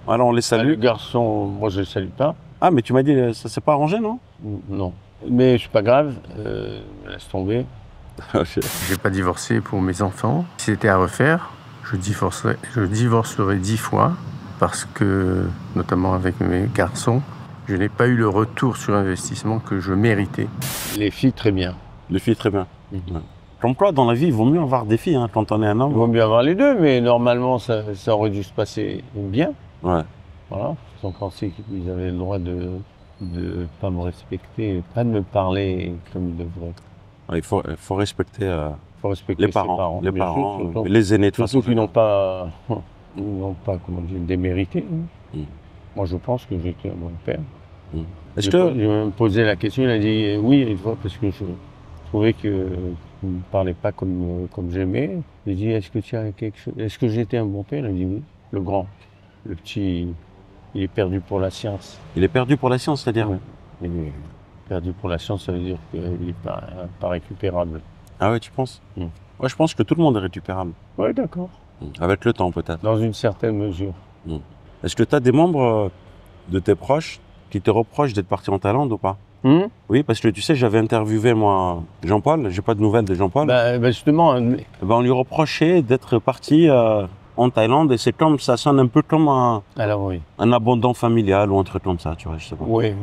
Alors on les Le salue. garçon, moi je ne le salue pas. Ah, mais tu m'as dit, ça s'est pas arrangé, non? Non. Mais c'est pas grave, laisse tomber. J'ai pas divorcé pour mes enfants. Si c'était à refaire, je divorcerais 10 fois parce que, notamment avec mes garçons, je n'ai pas eu le retour sur investissement que je méritais. Les filles, très bien. Les filles, très bien. Comme quoi, dans la vie, il vaut mieux avoir des filles hein, quand on est un Il homme. vaut mieux avoir les deux, mais normalement, ça aurait dû se passer bien. Ouais. Voilà. Ils ont pensé qu'ils avaient le droit de pas me respecter, pas de me parler comme ils devraient. Ouais, il faut respecter faut respecter les parents, bien sûr, surtout, les aînés de toute façon. surtout qu'ils n'ont pas, comment dire, démérité. Moi, je pense que j'étais un bon père. Est-ce Je que me posais la question, il a dit oui, une fois, parce que je trouvais que vous ne parlez pas comme j'aimais. J'ai dit, est-ce que tu as quelque chose? Est-ce que j'étais un bon père? Il a dit oui. Le grand, le petit, il est perdu pour la science. il est perdu pour la science, c'est-à-dire? Ouais. Il est perdu pour la science, ça veut dire qu'il n'est pas récupérable. Ah ouais, tu penses? Ouais, je pense que tout le monde est récupérable. Oui, d'accord. Avec le temps, peut-être. Dans une certaine mesure. Est-ce que tu as des membres de tes proches qui te reprochent d'être parti en Thaïlande ou pas? Oui, parce que tu sais, j'avais interviewé, moi, Jean-Paul. J'ai pas de nouvelles de Jean-Paul. Ben, justement, On lui reprochait d'être parti en Thaïlande et c'est comme, ça sonne un peu comme alors oui. un abandon familial ou un truc comme ça, tu vois, je sais pas. Oui.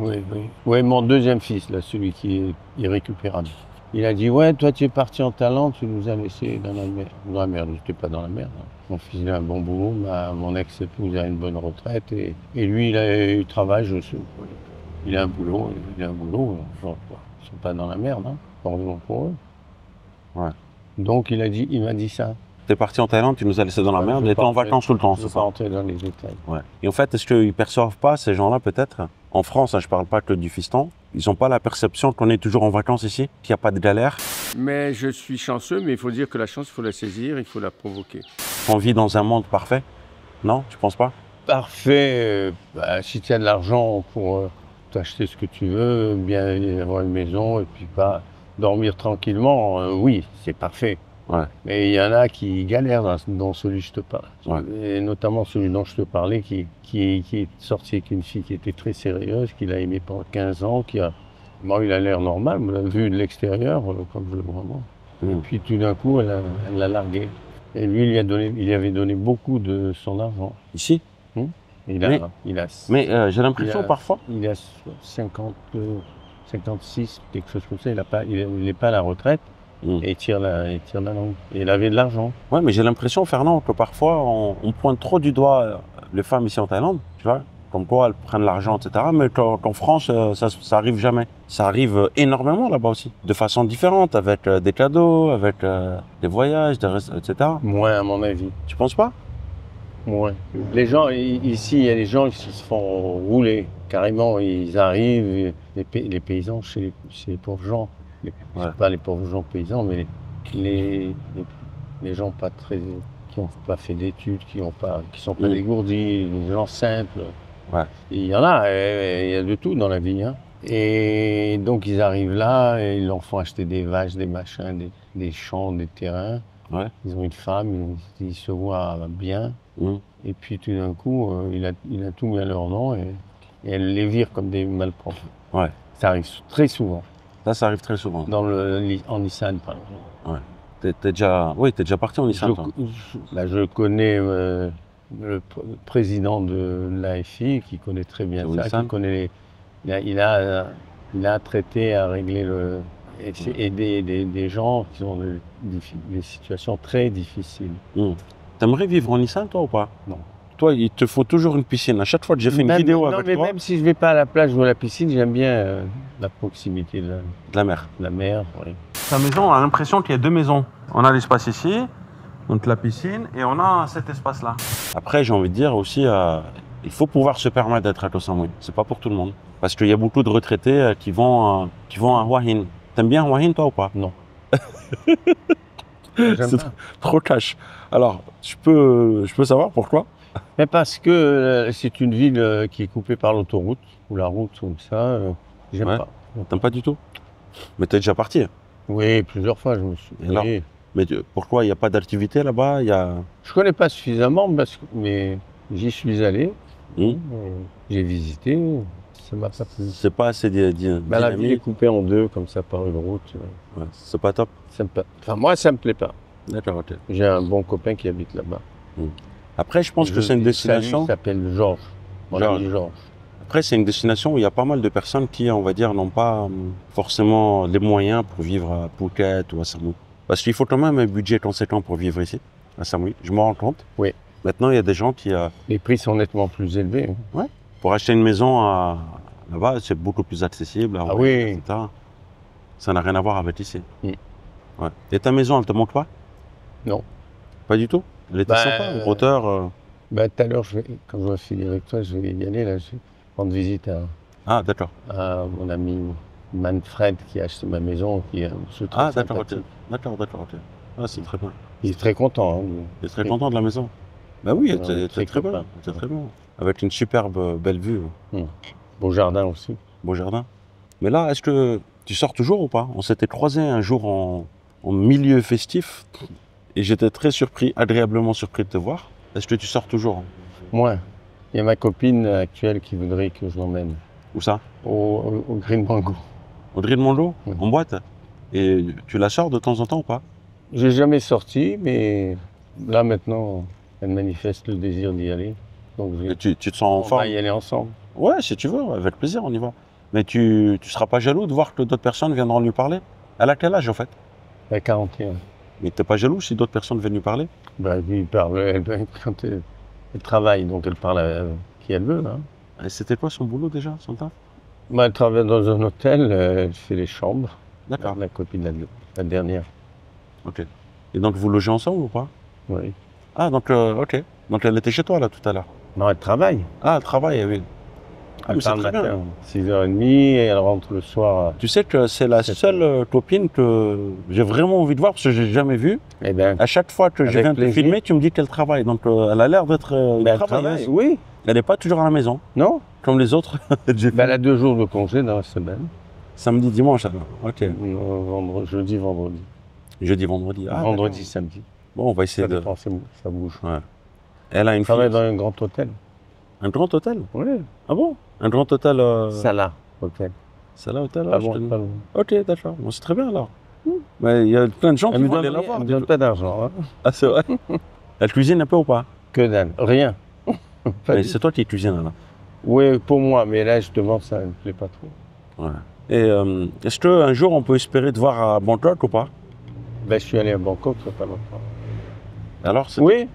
Oui, mon deuxième fils, là, celui qui est irrécupérable. Il a dit, ouais, toi tu es parti en Thaïlande, tu nous as laissés dans la mer. Dans la mer, je n'étais pas dans la mer. Hein. Mon fils il a un bon boulot, mon ex-épouse a une bonne retraite et lui il travaille, je sais. Il a un boulot, genre, ils sont pas dans la merde, hein, heureusement pour eux. Ouais. Donc il m'a dit ça. T'es parti en Thaïlande, tu nous as laissé dans la merde et t'es en vacances tout le temps, Je ne c'est vais pas ça? rentrer dans les détails. Ouais. Et en fait, est-ce qu'ils perçoivent pas, ces gens-là, peut-être? En France, hein, je parle pas que du fiston. Ils n'ont pas la perception qu'on est toujours en vacances ici, qu'il n'y a pas de galère. Mais je suis chanceux, mais il faut dire que la chance, il faut la saisir, il faut la provoquer. On vit dans un monde parfait? Non, tu penses pas? Parfait, si tu as de l'argent pour t'acheter ce que tu veux, bien avoir une maison et puis pas dormir tranquillement, oui, c'est parfait. Ouais. Mais il y en a qui galèrent dans celui que je te parle. Ouais. Et notamment celui dont je te parlais, qui est sorti avec une fille qui était très sérieuse, qu'il a aimée pendant 15 ans, bon, il a l'air normal, mais vu de l'extérieur, comme je le vois moi. Et puis tout d'un coup, elle l'a largué. Et lui, il avait donné beaucoup de son argent. Ici? Mais j'ai l'impression parfois. Il a 56, quelque chose comme ça, il n'est pas à la retraite. Et il tire la langue. Et il avait de l'argent. Ouais, mais j'ai l'impression, Fernand, que parfois on pointe trop du doigt les femmes ici en Thaïlande, tu vois, comme quoi elles prennent l'argent, etc. Mais qu'en France, ça arrive jamais. Ça arrive énormément là-bas aussi, de façon différente, avec des cadeaux, avec des voyages, etc. Moins, à mon avis. Tu penses pas? Ouais. Les gens, ici, il y a des gens qui se font rouler. Carrément, ils arrivent, les paysans, chez les pauvres gens. Pas les pauvres gens paysans, mais les gens pas très, qui n'ont pas fait d'études, qui sont pas dégourdis, les gens simples. Ouais. Et il y en a, il y a de tout dans la vie. Hein. Et donc ils arrivent là, et ils leur font acheter des vaches, des machins, des champs, des terrains. Ouais. Ils ont une femme, ils se voient bien. Et puis tout d'un coup, il a tout mis à leur nom et elle les vire comme des malpropres. Ouais. Ça arrive très souvent. Ça arrive très souvent. En Nissan, par exemple. Ouais. T'es déjà parti en Nissan, toi? Je connais le président de l'AFI qui connaît très bien ça, qui connaît il a traité à régler aider des gens qui ont des situations très difficiles. T'aimerais vivre en Nissan, toi, ou pas? Non. Toi, il te faut toujours une piscine. À chaque fois que j'ai fait une vidéo avec toi... Même si je ne vais pas à la plage ou à la piscine, j'aime bien la proximité de la mer. La mer, oui. Ta maison, on a l'impression qu'il y a deux maisons. On a l'espace ici, donc la piscine, et on a cet espace-là. Après, j'ai envie de dire aussi, il faut pouvoir se permettre d'être à Koh Samui. C'est pas pour tout le monde. Parce qu'il y a beaucoup de retraités qui vont à Hua Hin. T'aimes bien Hua Hin, toi, ou pas? Non. C'est trop cash. Alors, je peux savoir pourquoi? Mais parce que c'est une ville qui est coupée par l'autoroute, ou la route, comme ça, j'aime pas. T'aimes pas du tout? Mais t'es déjà parti? Oui, plusieurs fois, je me suis... Alors, mais pourquoi il n'y a pas d'activité là-bas? Je connais pas suffisamment, mais j'y suis allé, j'ai visité, ça m'a pas plu. C'est pas assez dynamique? La ville est coupée en deux, comme ça, par une route. Ouais, c'est pas top? Enfin, moi, ça me plaît pas. D'accord, ok. J'ai un bon copain qui habite là-bas. Après, je pense que c'est une destination... Il s'appelle Georges. Georges. Après, c'est une destination où il y a pas mal de personnes qui, on va dire, n'ont pas forcément les moyens pour vivre à Phuket ou à Samui. Parce qu'il faut quand même un budget conséquent pour vivre ici, à Samui. Je m'en rends compte. Oui. Maintenant, il y a des gens qui... Les prix sont nettement plus élevés. Ouais. Pour acheter une maison là-bas, c'est beaucoup plus accessible. Oui. Etc. Ça n'a rien à voir avec ici. Ouais. Et ta maison, elle te manque pas? Non. Pas du tout? Elle était sympa, en hauteur tout à l'heure, quand je vais finir avec toi, je vais y aller. Là, je vais rendre visite à mon ami Manfred qui a acheté ma maison. D'accord, ok. Ah, c'est très bien. Il est très content. Hein, il est très content de la maison? Bah oui, c'est très bien. C'est très bien. Avec une superbe belle vue. Beau jardin aussi. Beau jardin. Mais là, est-ce que tu sors toujours ou pas? On s'était croisés un jour en au milieu festif et j'étais très surpris, agréablement surpris de te voir. Est-ce que tu sors toujours? Moi, il y a ma copine actuelle qui voudrait que je l'emmène Où ça? au Green Mango. Au Drill Mondo? Oui. En boîte? Et tu la sors de temps en temps ou pas? J'ai jamais sorti, mais là maintenant, elle manifeste le désir d'y aller. Donc Et tu te sens en on forme? va y aller ensemble. Ouais, si tu veux, avec plaisir, on y va. Mais tu seras pas jaloux de voir que d'autres personnes viendront lui parler? Elle a quel âge en fait? À 41. Mais t'es pas jaloux si d'autres personnes viennent lui parler? Bah, lui, il parle, quand elle travaille, donc elle parle à qui elle veut. Hein. Et c'était quoi son boulot déjà, son taf? Bah, elle travaille dans un hôtel, elle fait les chambres. D'accord, La copine, la dernière. ok. Et donc vous logez ensemble ou pas? Oui. Ah, donc ok. Donc elle était chez toi là tout à l'heure? Non, elle travaille. Ah, elle travaille, oui. Ah, mais Elle c'est part le très bien. matin, 6h30, et elle rentre le soir. Tu sais que c'est la seule copine que j'ai vraiment envie de voir parce que j'ai jamais vue. Eh bien, À chaque fois que je Avec viens te plaisir. filmer, tu me dis qu'elle travaille. Donc elle a l'air d'être une elle travailleuse. travaille, oui. Elle n'est pas toujours à la maison, Non, comme les autres. J'ai ben, elle fait a 2 jours de congé dans la semaine. samedi, dimanche, alors. Ok. Jeudi, vendredi. Jeudi, vendredi. Ah, Vendredi, d'accord. samedi. Bon, on va Ça essayer de. dépend, ça bouge. Ouais. Elle a une Elle travaille fille. dans un grand hôtel. Un grand hôtel? Oui. Ah bon? Un grand hôtel. Salah, hôtel. C'est là, hôtel? Ah ah, je bon, te- pas loin. Ok, d'accord. Bon, c'est très bien alors. Mais il y a plein de gens qui Elle me vont aller donne, la voir. elle me donne pas d'argent. Hein. Ah, c'est vrai? Elle cuisine un peu ou pas? Que dalle. Rien. Pas Mais du- c'est toi qui cuisines alors. Oui, pour moi, mais là, justement, ça ne me plaît pas trop. Ouais. Et est-ce qu'un jour on peut espérer te voir à Bangkok ou pas? Ben, je suis allé à Bangkok, il n'y a pas longtemps. Alors, Oui,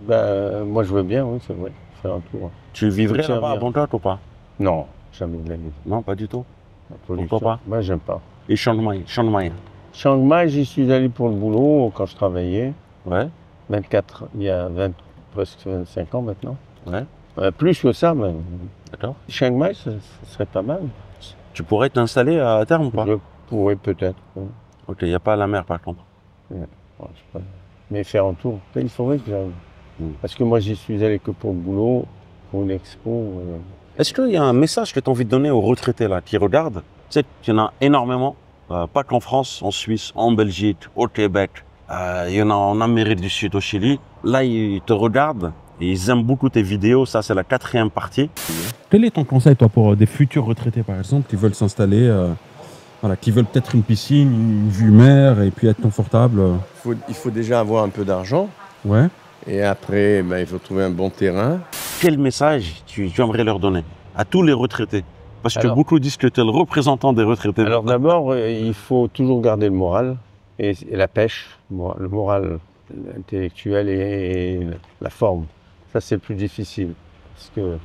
moi, je veux bien, oui, c'est vrai, faire un tour. tu vivrais Tiens, là-bas à bien. Bangkok ou pas? Non, jamais de la vie. Non, pas du tout. La pollution, pas moi, j'aime pas. Et Chiang Mai? Chiang Mai. Chiang Mai, j'y suis allé pour le boulot quand je travaillais. Ouais, 24, il y a presque 25 ans maintenant. ouais, Plus que ça, mais d'accord. Chiang Mai, ça serait pas mal. Tu pourrais t'installer à terme ou pas? Je pourrais peut-être. Ouais. Ok, il n'y a pas la mer par contre. Ouais, je sais pas. Mais faire un tour, il faudrait que j'aille. Mm. Parce que moi, j'y suis allé que pour le boulot, pour une expo. Est-ce qu'il y a un message que tu as envie de donner aux retraités là, qui regardent? Tu sais qu'il y en a énormément, pas qu'en France, en Suisse, en Belgique, au Québec, il y en a en Amérique du Sud, au Chili. Là, ils te regardent et ils aiment beaucoup tes vidéos. Ça, c'est la 4e partie. Quel est ton conseil, toi, pour des futurs retraités, par exemple, qui veulent s'installer, voilà, qui veulent peut-être une piscine, une vue mer et puis être confortable Il faut déjà avoir un peu d'argent. Ouais. Et après, il faut trouver un bon terrain. Quel message tu aimerais leur donner à tous les retraités? Parce que Alors- beaucoup disent que tu es le représentant des retraités. Alors d'abord, il faut toujours garder le moral et la pêche, le moral intellectuel et la forme. Ça, c'est le plus difficile parce que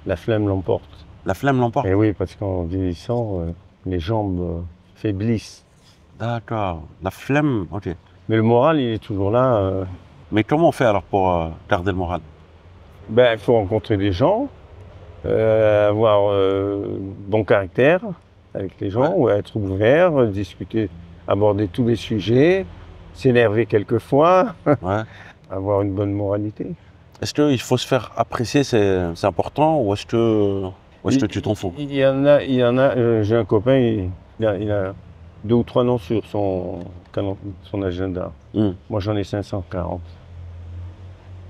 la flemme l'emporte. La flemme l'emporte. Et oui, parce qu'en vieillissant, les jambes faiblissent. D'accord. La flemme, ok. Mais le moral, il est toujours là. Mais comment on fait alors pour garder le moral? Il faut rencontrer des gens, avoir bon caractère avec les gens, ou être ouvert, discuter, aborder tous les sujets, s'énerver quelquefois, Ouais. avoir une bonne moralité. Est-ce qu'il faut se faire apprécier, c'est important, ou est-ce que tu t'en fous? Il y en a, j'ai un copain, il a 2 ou 3 noms sur son agenda. Hmm. Moi, j'en ai 540.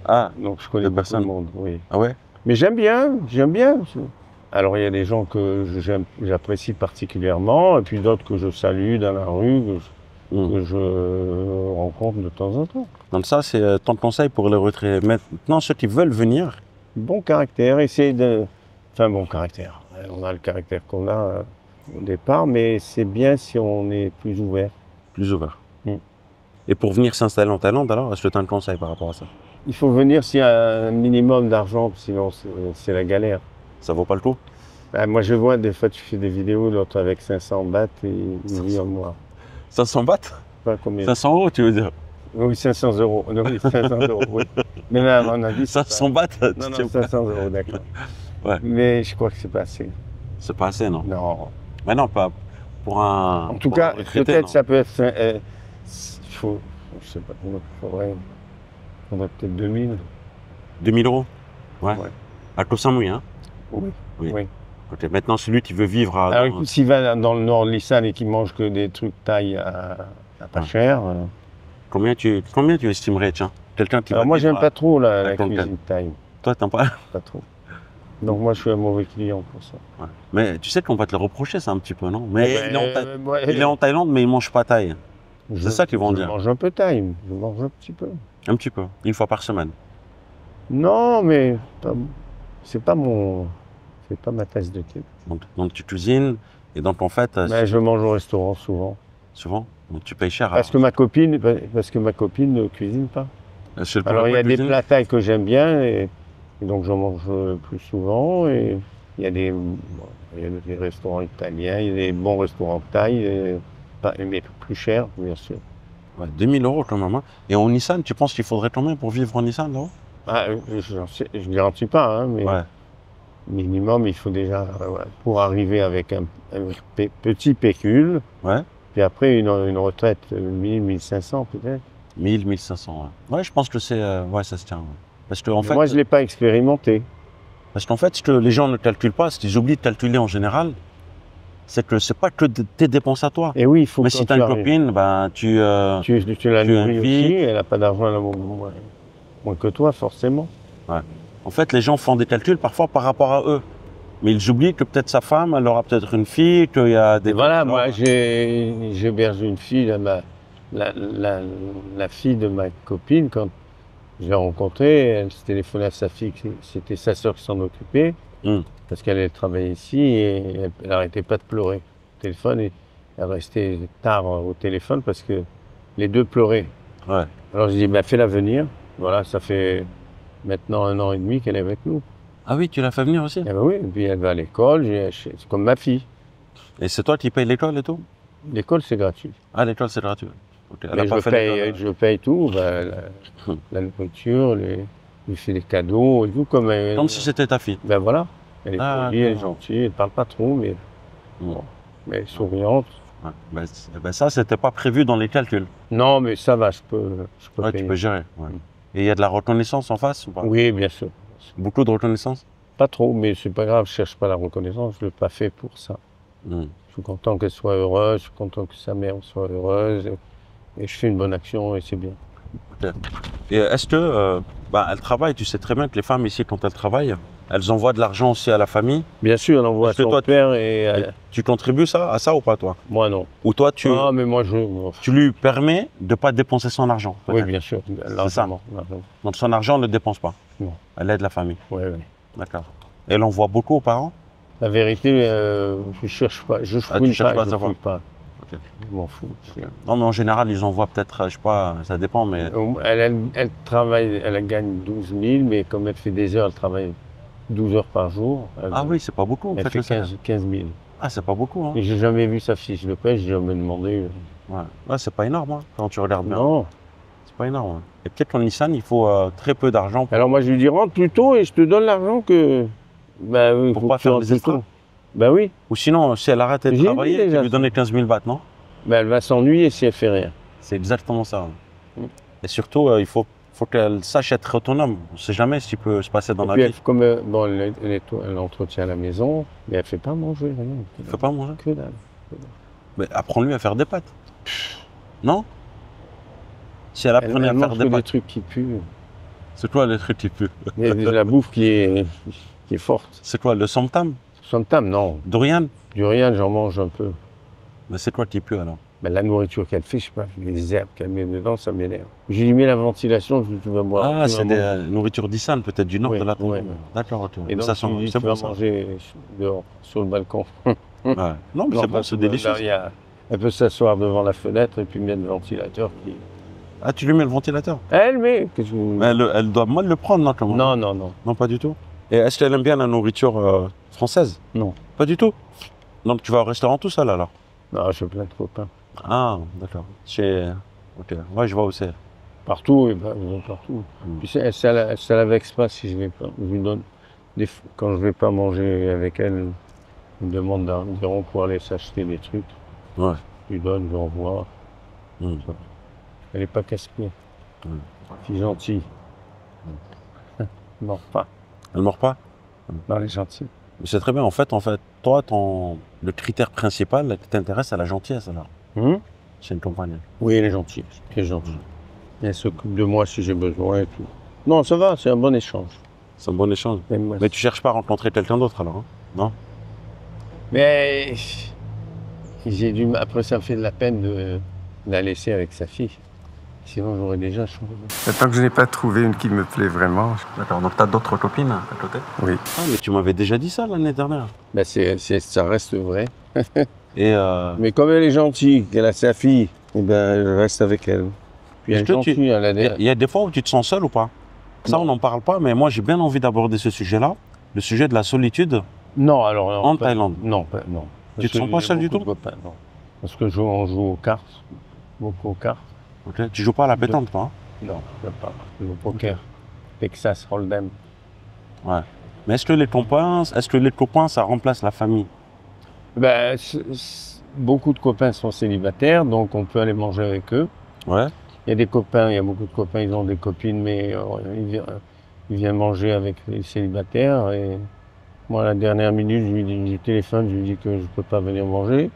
Ah, Donc, je connais De beaucoup personnes. de monde, oui. ah ouais? Mais j'aime bien. Alors, il y a des gens que j'apprécie particulièrement, et puis d'autres que je salue dans la rue, Hmm. que je rencontre de temps en temps. Donc ça, c'est ton conseil pour les retraités. Maintenant, ceux qui veulent venir, Bon caractère, essayer de... Enfin, bon caractère. On a le caractère qu'on a au départ, mais c'est bien si on est plus ouvert. plus ouverts. Hmm. Et pour venir s'installer en Thaïlande, alors, est-ce que tu as un conseil par rapport à ça? Il faut venir s'il y a un minimum d'argent, sinon c'est la galère. Ça vaut pas le coup? Moi, je vois des fois, tu fais des vidéos, l'autre avec 500 bahts et il vit en moi. 500 bahts? Pas combien. 500 euros, tu veux dire? Oui, 500 euros. Non, oui, 500 euros, oui. Mais là, à mon avis, c'est 500 bahts? pas... tu Non, tiens non, pas. 500 euros, d'accord. Ouais. Mais je crois que c'est pas assez. C'est pas assez, non? Non. Mais non, pas pour un. En tout pour cas, un retraité, peut-être non. ça peut être... il faut... Je sais pas, il faudrait peut-être 2000. 2000 euros? Ouais. Ouais. À Koh Samui, hein? Oui. Oui. Oui. Ok. Maintenant, celui qui veut vivre à. Alors écoute, s'il va dans le nord de l'Isan et qu'il mange que des trucs thaï pas cher. Combien tu estimerais, tiens, quelqu'un qui Alors va moi, vivre j'aime pas trop la à Cancun. cuisine thaï. Toi, t'aimes pas? Pas trop. Donc moi, je suis un mauvais client pour ça. Ouais. Mais tu sais qu'on va te le reprocher, ça un petit peu, non? Mais il Ouais, est en Thaïlande, mais il mange pas thaï. C'est ça qu'ils vont dire. Je mange un peu thaï, je mange un petit peu. Un petit peu, une fois par semaine. Non, mais c'est pas ma tasse de thé. Donc tu cuisines, et donc en fait, Mais je mange au restaurant souvent. souvent, donc tu payes cher. Parce que ma copine ne cuisine pas. Alors il y a des plats thaï que j'aime bien et donc j'en mange plus souvent. Et il y a des restaurants italiens, il y a des bons restaurants thaï, mais plus chers, bien sûr. Ouais, 2000 € quand même. Hein. Et en Nissan, tu penses qu'il faudrait combien pour vivre en Nissan, là? Ah, je ne garantis pas, hein, mais Ouais. minimum, il faut déjà, pour arriver avec un petit pécule, Ouais. puis après une retraite 1000, 1500 peut-être. 1000, 1500. Ouais, je pense que c'est. Ouais, ça se tient. Ouais. Parce qu'en fait, Moi, je ne l'ai pas expérimenté. ce que les gens ne calculent pas, ce qu'ils oublient de calculer en général, c'est que c'est pas que tes dépenses à toi. Et oui, il faut Mais que si tu as une copine, ben, tu la tu nourris vis. aussi, elle n'a pas d'argent moins que toi, forcément. En fait, les gens font des calculs parfois par rapport à eux. Mais ils oublient que peut-être sa femme, elle aura peut-être une fille, qu'il y a des... Et voilà, moi, j'héberge une fille, la fille de ma copine, quand je l'ai rencontrée, elle se téléphonait à sa fille, c'était sa sœur qui s'en occupait, parce qu'elle travaillait ici et elle n'arrêtait pas de pleurer au téléphone. Et elle restait tard au téléphone parce que les deux pleuraient. Ouais. Alors je dis, bah, fais-la venir. Voilà, ça fait maintenant 1 an et demi qu'elle est avec nous. Ah oui, tu l'as fait venir aussi? Eh ben oui, et puis elle va à l'école, c'est comme ma fille. Et c'est toi qui payes l'école et tout? L'école, c'est gratuit. Ah, l'école, c'est gratuit. Ok. Elle Mais a pas fait l'école, je paye tout, la nourriture, lui fais des cadeaux et tout. Comme si c'était ta fille. Ben voilà, elle est polie, elle est d'accord. gentille, elle parle pas trop, mais, Bon. mais elle est souriante. Ouais. Ben ça, c'était pas prévu dans les calculs. Non, mais ça va, je peux Ouais, payer. tu peux gérer. Ouais. Et il y a de la reconnaissance en face ou pas? Oui, bien sûr. Beaucoup de reconnaissance? Pas trop, mais c'est pas grave, je cherche pas la reconnaissance, je l'ai pas fait pour ça. Hmm. Je suis content qu'elle soit heureuse, je suis content que sa mère soit heureuse, et je fais une bonne action et c'est bien. Et est-ce que, elle travaille, tu sais très bien que les femmes ici, quand elles travaillent, elles envoient de l'argent aussi à la famille. Bien sûr, elle envoie à Est-ce que son toi, père et Tu contribues à ça ou pas, toi? moi non. Ou toi, Ah, mais moi tu lui permets de ne pas dépenser son argent? oui, peut-être. bien sûr, ça. largement. Donc son argent, elle ne le dépense pas? Non. Elle aide la famille? Oui, oui. D'accord. Et elle envoie beaucoup aux parents? La vérité, je cherche pas, je Ah, tu cherches pas à je savoir. fouille pas. Ok. Je m'en fous. Non, mais en général, ils envoient peut-être, je sais pas, ça dépend, mais... Elle travaille, elle gagne 12 000, mais comme elle fait des heures, elle travaille 12 heures par jour. Ah oui, c'est pas beaucoup, en Elle fait, fait le salaire. 15 000. Ah, c'est pas beaucoup, hein? Et j'ai jamais vu sa fiche de paie, j'ai jamais demandé. Ouais, ouais, c'est pas énorme, hein, quand tu regardes bien. Non. C'est pas énorme. Hein. Et peut-être qu'en Nissan, il faut très peu d'argent pour... Alors moi, je lui dis, rentre plus tôt et je te donne l'argent que... Ben, oui, Pour faut pas que tu faire rentres des plus tôt. extras. Ben oui. Ou sinon, si elle arrête de J'ai travailler, dit tu déjà lui donnes 15 000 bahts, non? Ben, elle va s'ennuyer si elle fait rien. C'est exactement ça. Hein. Et surtout, il faut qu'elle sache être autonome. On ne sait jamais ce qui peut se passer dans Et la puis, vie. comme bon, elle entretient la maison, mais elle fait pas manger, rien. Il ne faut pas manger. Que dalle. Mais apprends-lui à faire des pâtes. Non? Si elle apprenait Elle à faire mange des que des pâtes. trucs qui puent. C'est quoi le truc qui pue? Il y a de la bouffe qui est forte. C'est quoi le somtam? Somtam, non. Dorian? Du rien, j'en mange un peu. Mais c'est quoi qui pue alors? Ben, la nourriture qu'elle fait, je sais pas, les herbes qu'elle met dedans, ça m'énerve. J'ai mis la ventilation, je dis, tu vas boire. Ah, tu vas c'est manger. des nourritures d'Issan, peut-être du nord Oui, de la oui. D'accord, ok. Et donc, ça tu lui dis, c'est tu vas bon, ça. manger dehors, sur le balcon. Ouais. Non, mais c'est bon, c'est délicieux. Elle peut s'asseoir devant la fenêtre et puis mettre le ventilateur qui... Ah, tu lui mets le ventilateur? Elle met qu'est-ce que Mais elle doit mal le prendre, non? Comment? Non, non, non. Non, pas du tout. Et est-ce qu'elle aime bien la nourriture française? Non. Pas du tout? Donc tu vas au restaurant tout seul alors? Non, je plein de copains. Ah, d'accord. Ok. Ouais, je vois où c'est. Partout, et ben, ils vont partout. Puis ça la vexe pas si je vais pas. Je lui donne quand je vais pas manger avec elle, elle me demande d'environ pour aller s'acheter des trucs. Ouais. Je lui donne, je lui envoie. Mm. Elle est pas casse-pied. Fille gentille. Non, pas. Elle mord pas? Non, elle est gentille. Mais c'est très bien. En fait, toi, le critère principal qui t'intéresse, c'est la gentillesse alors. C'est une compagne. Oui, elle est gentille. Elle est gentille. Elle s'occupe de moi si j'ai besoin et tout. Non, ça va, c'est un bon échange. C'est un bon échange. Même moi, Mais tu cherches pas à rencontrer quelqu'un d'autre alors, hein? Non? Mais j'ai dû. Après, ça me fait de la peine de la laisser avec sa fille. Sinon, j'aurais déjà changé. Tant que je n'ai pas trouvé une qui me plaît vraiment. D'accord, donc tu as d'autres copines à côté? Oui. Ah, mais tu m'avais déjà dit ça l'année dernière. Ben, ça reste vrai. Et Mais comme elle est gentille, qu'elle a sa fille, eh ben, je reste avec elle. Puis elle est Est-ce que tu- gentille, elle a des- il y a des fois où tu te sens seul ou pas? Ça, Non. on n'en parle pas, mais moi j'ai bien envie d'aborder ce sujet-là, le sujet de la solitude Non, alors. en pas- Thaïlande. Non, non. Tu te sens pas seul du tout? Copains, non. Parce que on joue aux cartes, beaucoup aux cartes. Ok. Tu joues pas à la pétanque, toi? Non, je ne pas. Je joue au poker. Texas Hold'em. Hein? Ouais. Mais est-ce que les copains, ça remplace la famille? Ben, beaucoup de copains sont célibataires, donc on peut aller manger avec eux. Ouais. Il y a des copains, il y a beaucoup de copains, ils ont des copines, mais ils viennent manger avec les célibataires. Et moi, à la dernière minute, je téléphone, je lui dis que je ne peux pas venir manger.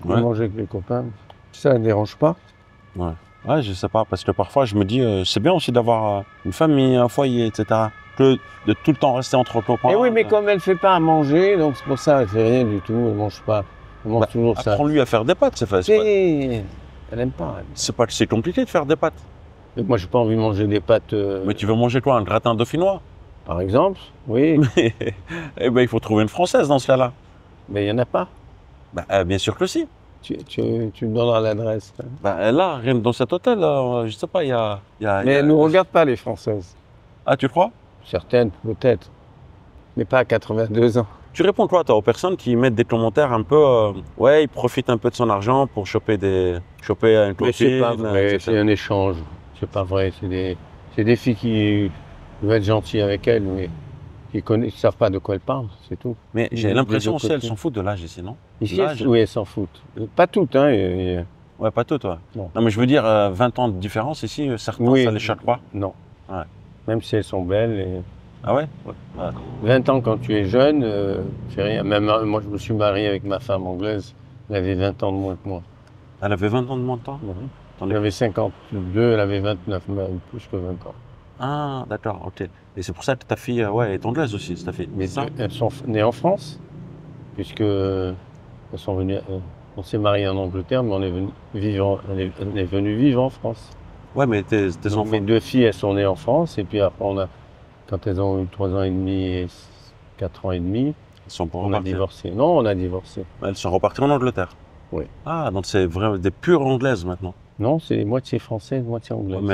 Je vais Ouais. manger avec les copains. Ça ne dérange pas. Ouais, je sais pas, parce que parfois je me dis, c'est bien aussi d'avoir une famille, un foyer, etc. Que de tout le temps rester entre copains. Et oui, mais comme elle ne fait pas à manger, donc c'est pour ça, elle ne fait rien du tout, elle ne mange pas. Elle mange toujours ça. Apprends-lui à faire des pâtes, c'est facile. Et elle n'aime pas. Elle. C'est pas que c'est compliqué de faire des pâtes. Et moi, j'ai pas envie de manger des pâtes, Mais tu veux manger quoi? Un gratin dauphinois? par exemple. Oui, Eh ben, il faut trouver une française dans ce cas-là. mais il n'y en a pas. Bah, bien sûr que si. Tu me donneras l'adresse. Hein. Bah, là, rien que dans cet hôtel, je sais pas, il y a. Mais elles ne nous regardent pas, les Françaises. Ah, tu crois? Certaines, peut-être. Mais pas à 82 ans. Tu réponds quoi, toi, aux personnes qui mettent des commentaires un peu. Ouais, ils profitent un peu de son argent pour choper une copine. Mais c'est pas vrai, etc. c'est un échange. C'est pas vrai. C'est des filles qui veulent être gentilles avec elles, mais qui ne savent pas de quoi elles parlent, c'est tout. Mais j'ai Des l'impression deux aussi, elles côtés. s'en foutent de l'âge ici, non? Ici, L'âge. oui, elles s'en foutent. Pas toutes, hein. Ouais, pas tout, toi. Non. Non, mais je veux dire, 20 ans de différence ici, certains, Oui. ça les choque pas. Non. Ouais. Même si elles sont belles. Et... Ah ouais? 20 ans quand tu es jeune, c'est rien. Même moi, je me suis marié avec ma femme anglaise. Elle avait 20 ans de moins que moi. Elle avait 20 ans de moins de temps? J'avais 52, elle avait 29, mais plus que 20 ans. Ah, d'accord, ok. Et c'est pour ça que ta fille, ouais, est anglaise aussi, c'est ta fille. Mais C'est ça? elles sont nées en France, puisque elles sont venues. On s'est mariés en Angleterre, mais on est venu vivre, on est venu vivre en France. Ouais, mais tes Donc, enfants. mes deux filles, elles sont nées en France, et puis après, quand elles ont eu 3 ans et demi et 4 ans et demi, Ils sont pas on a repartis. divorcé. Non, on a divorcé. Elles sont reparties en Angleterre. Oui. Ah, donc c'est vraiment des pures anglaises maintenant. Non, c'est moitié française, moitié anglaise. Ouais, mais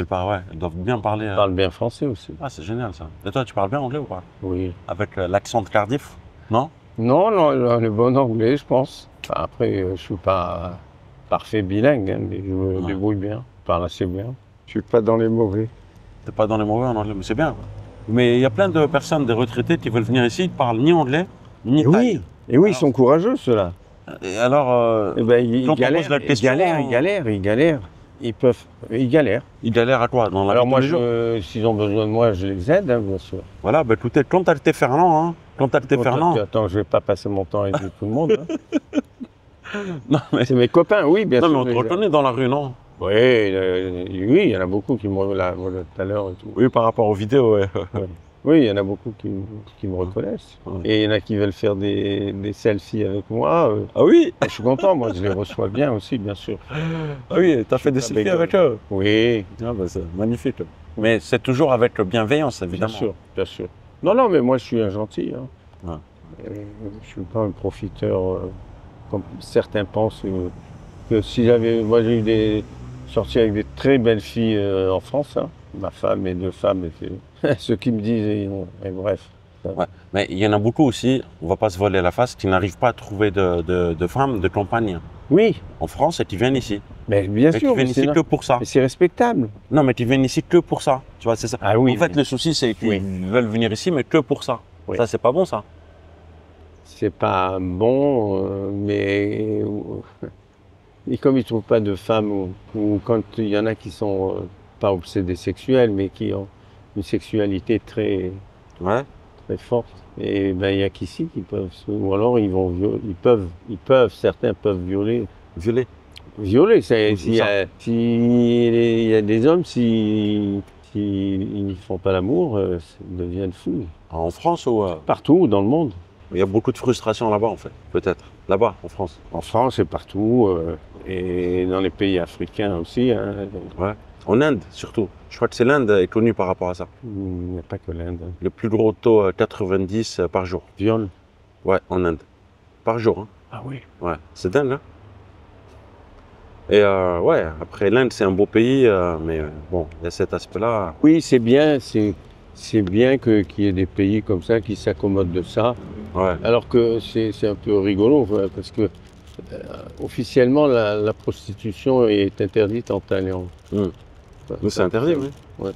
elles doivent bien parler. Elles parlent bien français aussi. Ah, c'est génial ça. Et toi, tu parles bien anglais ou pas? Oui. Avec l'accent de Cardiff? Non? Non, le bon anglais, je pense. Enfin, après, je suis pas parfait bilingue, hein, mais je me débrouille bien. Je parle assez bien. Je suis pas dans les mauvais. T'es pas dans les mauvais en anglais, mais c'est bien. Mais il y a plein de personnes, des retraités qui veulent venir ici, ils ne parlent ni anglais, ni thaï. Et oui, ils sont courageux, ceux-là. Et alors, Eh ben, ils quand on pose galèrent, la question, ils galèrent. Ils galèrent. ils galèrent à quoi? Dans la Alors vie de moi, tous les jours s'ils ont besoin de moi, je les aide, hein, bien sûr. Voilà, ben écoutez, quand t'as été Fernand, hein, quand t'as été Fernand. Attends, je vais pas passer mon temps à aider tout le monde. Hein. Non, mais, C'est mes copains, oui, bien non, sûr. mais on te déjà. reconnaît dans la rue, non? Oui, oui, il y en a beaucoup qui me regardent tout à l'heure et tout. Oui, par rapport aux vidéos, ouais. Oui, il y en a beaucoup qui me reconnaissent. Ouais. Et il y en a qui veulent faire des selfies avec moi. Ah oui? Je suis content, moi, je les reçois bien aussi, bien sûr. Ah oui, t'as fait des pas selfies bégueule. avec eux? Oui, Ah ben c'est magnifique. Mais c'est toujours avec bienveillance, bien évidemment. sûr, bien sûr. Non, mais moi, je suis un gentil. Hein. Ouais. Je suis pas un profiteur, comme certains pensent. Que si moi, j'ai eu des sorties avec des très belles filles en France. Hein. Ma femme et 2 femmes étaient ceux qui me disent, et bref. Ouais. Mais il y en a beaucoup aussi, on va pas se voler la face, qui n'arrivent pas à trouver de femmes, de compagne Oui, en France et qui viennent ici. mais bien Et qui sûr, viennent ici que pour ça. mais c'est respectable. Non, mais qui viennent ici que pour ça. Tu vois, c'est ça. Ah oui, En fait, le souci, c'est qu'ils Oui. veulent venir ici, mais que pour ça. Oui. Ça, c'est pas bon, ça. c'est pas bon, mais et comme ils ne trouvent pas de femmes, ou quand il y en a qui sont pas obsédés sexuels, mais qui ont une sexualité très, Ouais. très forte, et ben il y a qu'ici qui peuvent, ou alors ils vont certains peuvent violer. Violer. violer. Ou S'il y a, s'il y a des hommes, s'ils ne font pas l'amour, ils deviennent fous. En France ou Partout dans le monde. il y a beaucoup de frustration là-bas en fait, peut-être. Là-bas, en France. En France et partout. Et dans les pays africains aussi. Hein. Ouais. En Inde surtout. Je crois que c'est l'Inde est connue par rapport à ça. Il n'y a pas que l'Inde. Le plus gros taux, 90 par jour. Viol. Ouais, en Inde. Par jour, hein. Ah oui. Ouais, c'est dingue, hein. Et ouais, après l'Inde, c'est un beau pays, mais bon, il y a cet aspect-là. Oui, c'est bien. C'est bien qu'il y ait des pays comme ça qui s'accommodent de ça. Ouais. Alors que c'est un peu rigolo, parce que officiellement, la prostitution est interdite en Thaïlande. Mais c'est interdit, oui. Ouais,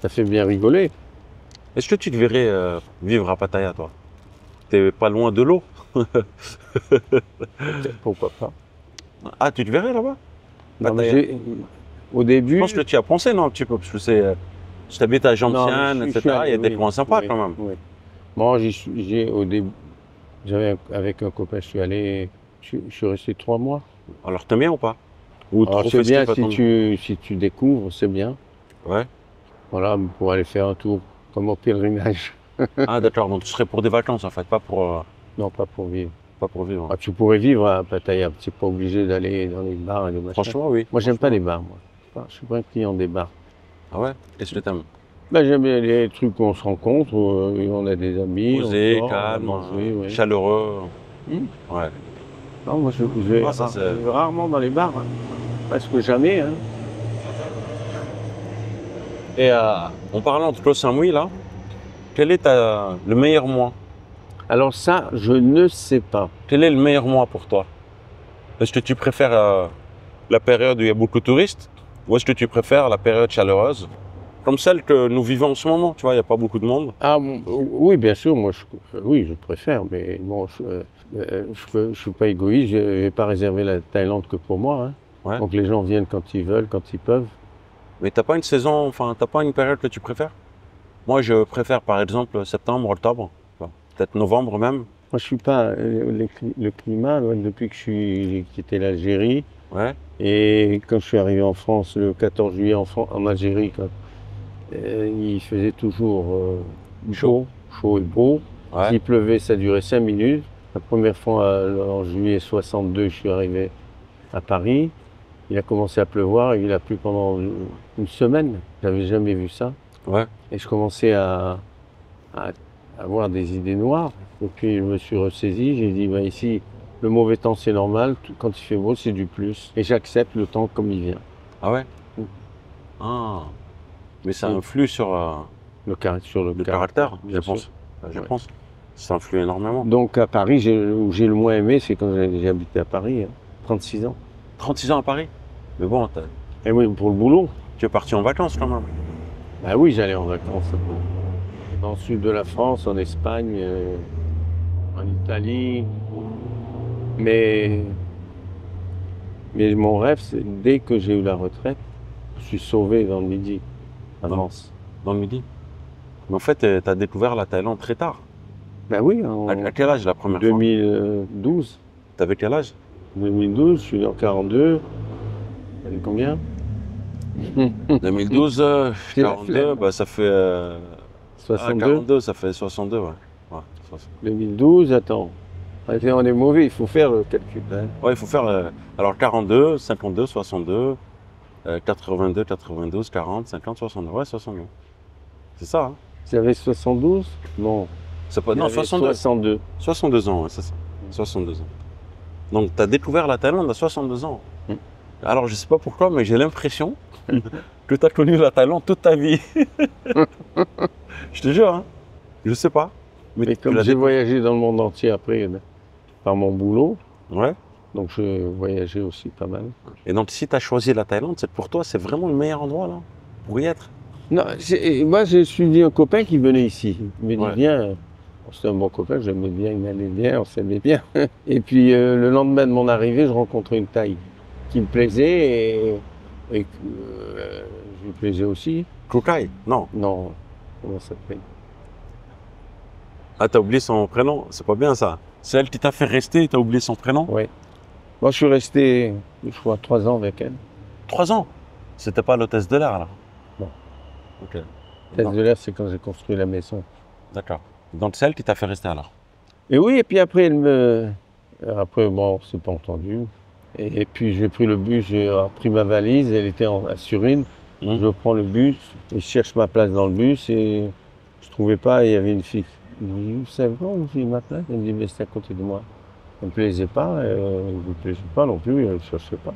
ça fait bien rigoler. Est-ce que tu te verrais vivre à Pattaya, toi? T'es pas loin de l'eau? Pourquoi pas. Ah, tu te verrais là-bas? Non, mais Pattaya. au début, Je pense que tu y as pensé, non, un petit peu? Parce que c'est... tu habites à Jomtien, Non, je etc. suis allé, Il y a des oui, coins sympas oui, quand même. oui. Bon, au début, avec un copain, je suis resté 3 mois. Alors, t'aimes bien ou pas? Ou Alors, trop c'est bien festif, attends. si tu découvres, c'est bien. Ouais. Voilà, pour aller faire un tour, comme au pèlerinage. Ah, d'accord. Donc, tu serais pour des vacances, en fait, pas pour Non, pas pour vivre. vivre. Ah, tu pourrais vivre à Pattaya, tu n'es pas obligé d'aller dans les bars et les machins. Franchement, oui. Moi, j'aime pas les bars, moi. Je suis pas un client des bars. Ah ouais? Qu'est-ce que t'aimes? Ben, j'aime bien les trucs où on se rencontre, où on a des amis. Posé, on sort, calme, on va manger, ouais. chaleureux. Ouais. Non, moi, je vais Ah, ça, c'est- je vais rarement dans les bars. Hein. Presque jamais. Hein. Et en parlant de Koh Samui, là, quel est le meilleur mois? Alors ça, je ne sais pas. Quel est le meilleur mois pour toi? Est-ce que tu préfères la période où il y a beaucoup de touristes? Ou est-ce que tu préfères la période chaleureuse? Comme celle que nous vivons en ce moment, tu vois, il n'y a pas beaucoup de monde. Ah oui, bien sûr, moi, oui, je préfère, mais bon, je suis pas égoïste, je vais pas réserver la Thaïlande que pour moi. Hein. Ouais. Donc les gens viennent quand ils veulent, quand ils peuvent. Mais t'as pas une saison, enfin, t'as pas une période que tu préfères? Moi, je préfère par exemple septembre, octobre, peut-être novembre même. Moi, je suis pas le climat depuis que j'ai quitté l'Algérie Ouais. et quand je suis arrivé en France le 14 juillet en Algérie, il faisait toujours chaud et beau. Ouais. S'il pleuvait, ça durait 5 minutes. La première fois, en juillet 62, je suis arrivé à Paris. Il a commencé à pleuvoir et il a plu pendant une semaine. J'avais jamais vu ça. Ouais. Et je commençais à avoir des idées noires. Et puis je me suis ressaisi, j'ai dit, bah, ici, le mauvais temps c'est normal, quand il fait beau c'est du plus. Et j'accepte le temps comme il vient. Ah ouais? Ah. Mais ça influe sur Sur le le caractère, je bien sûr. pense. Je Ouais. pense. Ça influe énormément. Donc à Paris, où j'ai le moins aimé, c'est quand j'ai habité à Paris, 36 ans. 36 ans à Paris? Mais bon, Et oui, pour le boulot. tu es parti en vacances quand même. Bah oui, j'allais en vacances. Dans le sud de la France, en Espagne, en Italie. Mais mon rêve, c'est dès que j'ai eu la retraite, je suis sauvé dans le Midi, à Vence. Dans le Midi. Mais en fait, tu as découvert la Thaïlande très tard. Ben oui, À quel âge la première fois? 2012. T'avais quel âge? 2012, je suis né en 42. T'avais combien 2012, J'ai la 42, flemme. bah, ça fait... 62. 42, ça fait 62, ouais. Ouais, 60. 2012, attends. On est mauvais, il faut faire le calcul. Hein. Ouais, il faut faire... alors 42, 52, 62, 82, 92, 40, 50, 62. Ouais, 62. C'est ça, hein? J'avais 72 Non. C'est pas... Non, J'avais 62. 62. 62 ans, ouais, c'est ça. 62 ans. Donc, tu as découvert la Thaïlande à 62 ans. Mm. Alors, je sais pas pourquoi, mais j'ai l'impression que tu as connu la Thaïlande toute ta vie. Je te jure, hein. Je sais pas. Mais tu comme l'as j'ai découvert. voyagé dans le monde entier après, par mon boulot, Ouais. donc je voyageais aussi pas mal. Et donc, si tu as choisi la Thaïlande, c'est pour toi, c'est vraiment le meilleur endroit, là, pour y être. Non, moi j'ai suivi un copain qui venait ici. Il me dit Ouais. viens. C'était un bon copain, j'aimais bien, il m'allait bien, on s'aimait bien. Et puis le lendemain de mon arrivée, je rencontrais une Thaï qui me plaisait et je lui plaisais aussi. Kukai? Non. Non, comment ça s'appelle? Ah, t'as oublié son prénom. C'est pas bien, ça. C'est elle qui t'a fait rester et t'as oublié son prénom? Ouais. Moi je suis resté je crois, 3 ans avec elle. 3 ans. C'était pas l'hôtesse de l'air, là. Non. Ok. Tête Non. de l'air, c'est quand j'ai construit la maison. D'accord. Donc c'est elle qui t'a fait rester alors. Et oui, et puis après, après, bon, on s'est pas entendu. Et puis j'ai pris le bus, j'ai pris ma valise, elle était à Surin. Je prends le bus, et je cherche ma place dans le bus et je trouvais pas, et il y avait une fille. Je me dis, vous savez pas où j'ai ma place? Elle me dit, mais c'est à côté de moi. Elle me plaisait pas, elle me plaisait pas non plus, elle ne cherchait pas.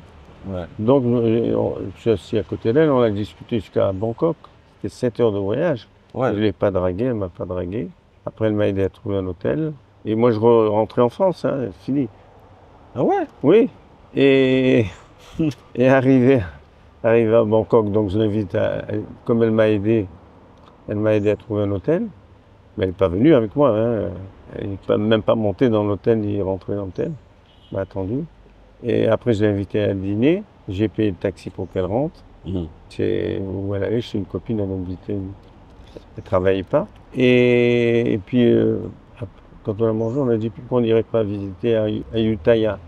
Ouais. Donc je suis assis à côté d'elle, on a discuté jusqu'à Bangkok. C'était 7 heures de voyage. Ouais. Je ne l'ai pas draguée, elle ne m'a pas dragué. Après, elle m'a aidé à trouver un hôtel. Et moi, je rentrais en France, hein, fini. Ah ouais? Oui. Et arrivé à Bangkok, donc je l'invite comme elle m'a aidé à trouver un hôtel. Mais elle n'est pas venue avec moi, hein. Elle n'est même pas montée dans l'hôtel ni rentrée dans l'hôtel. Elle m'a attendu. Et après, je l'ai invitée à dîner. J'ai payé le taxi pour qu'elle rentre. C'est où elle allait chez une copine, elle habitait. Elle ne travaillait pas. Et puis, quand on a mangé, on a dit pourquoi on n'irait pas visiter Ayutthaya.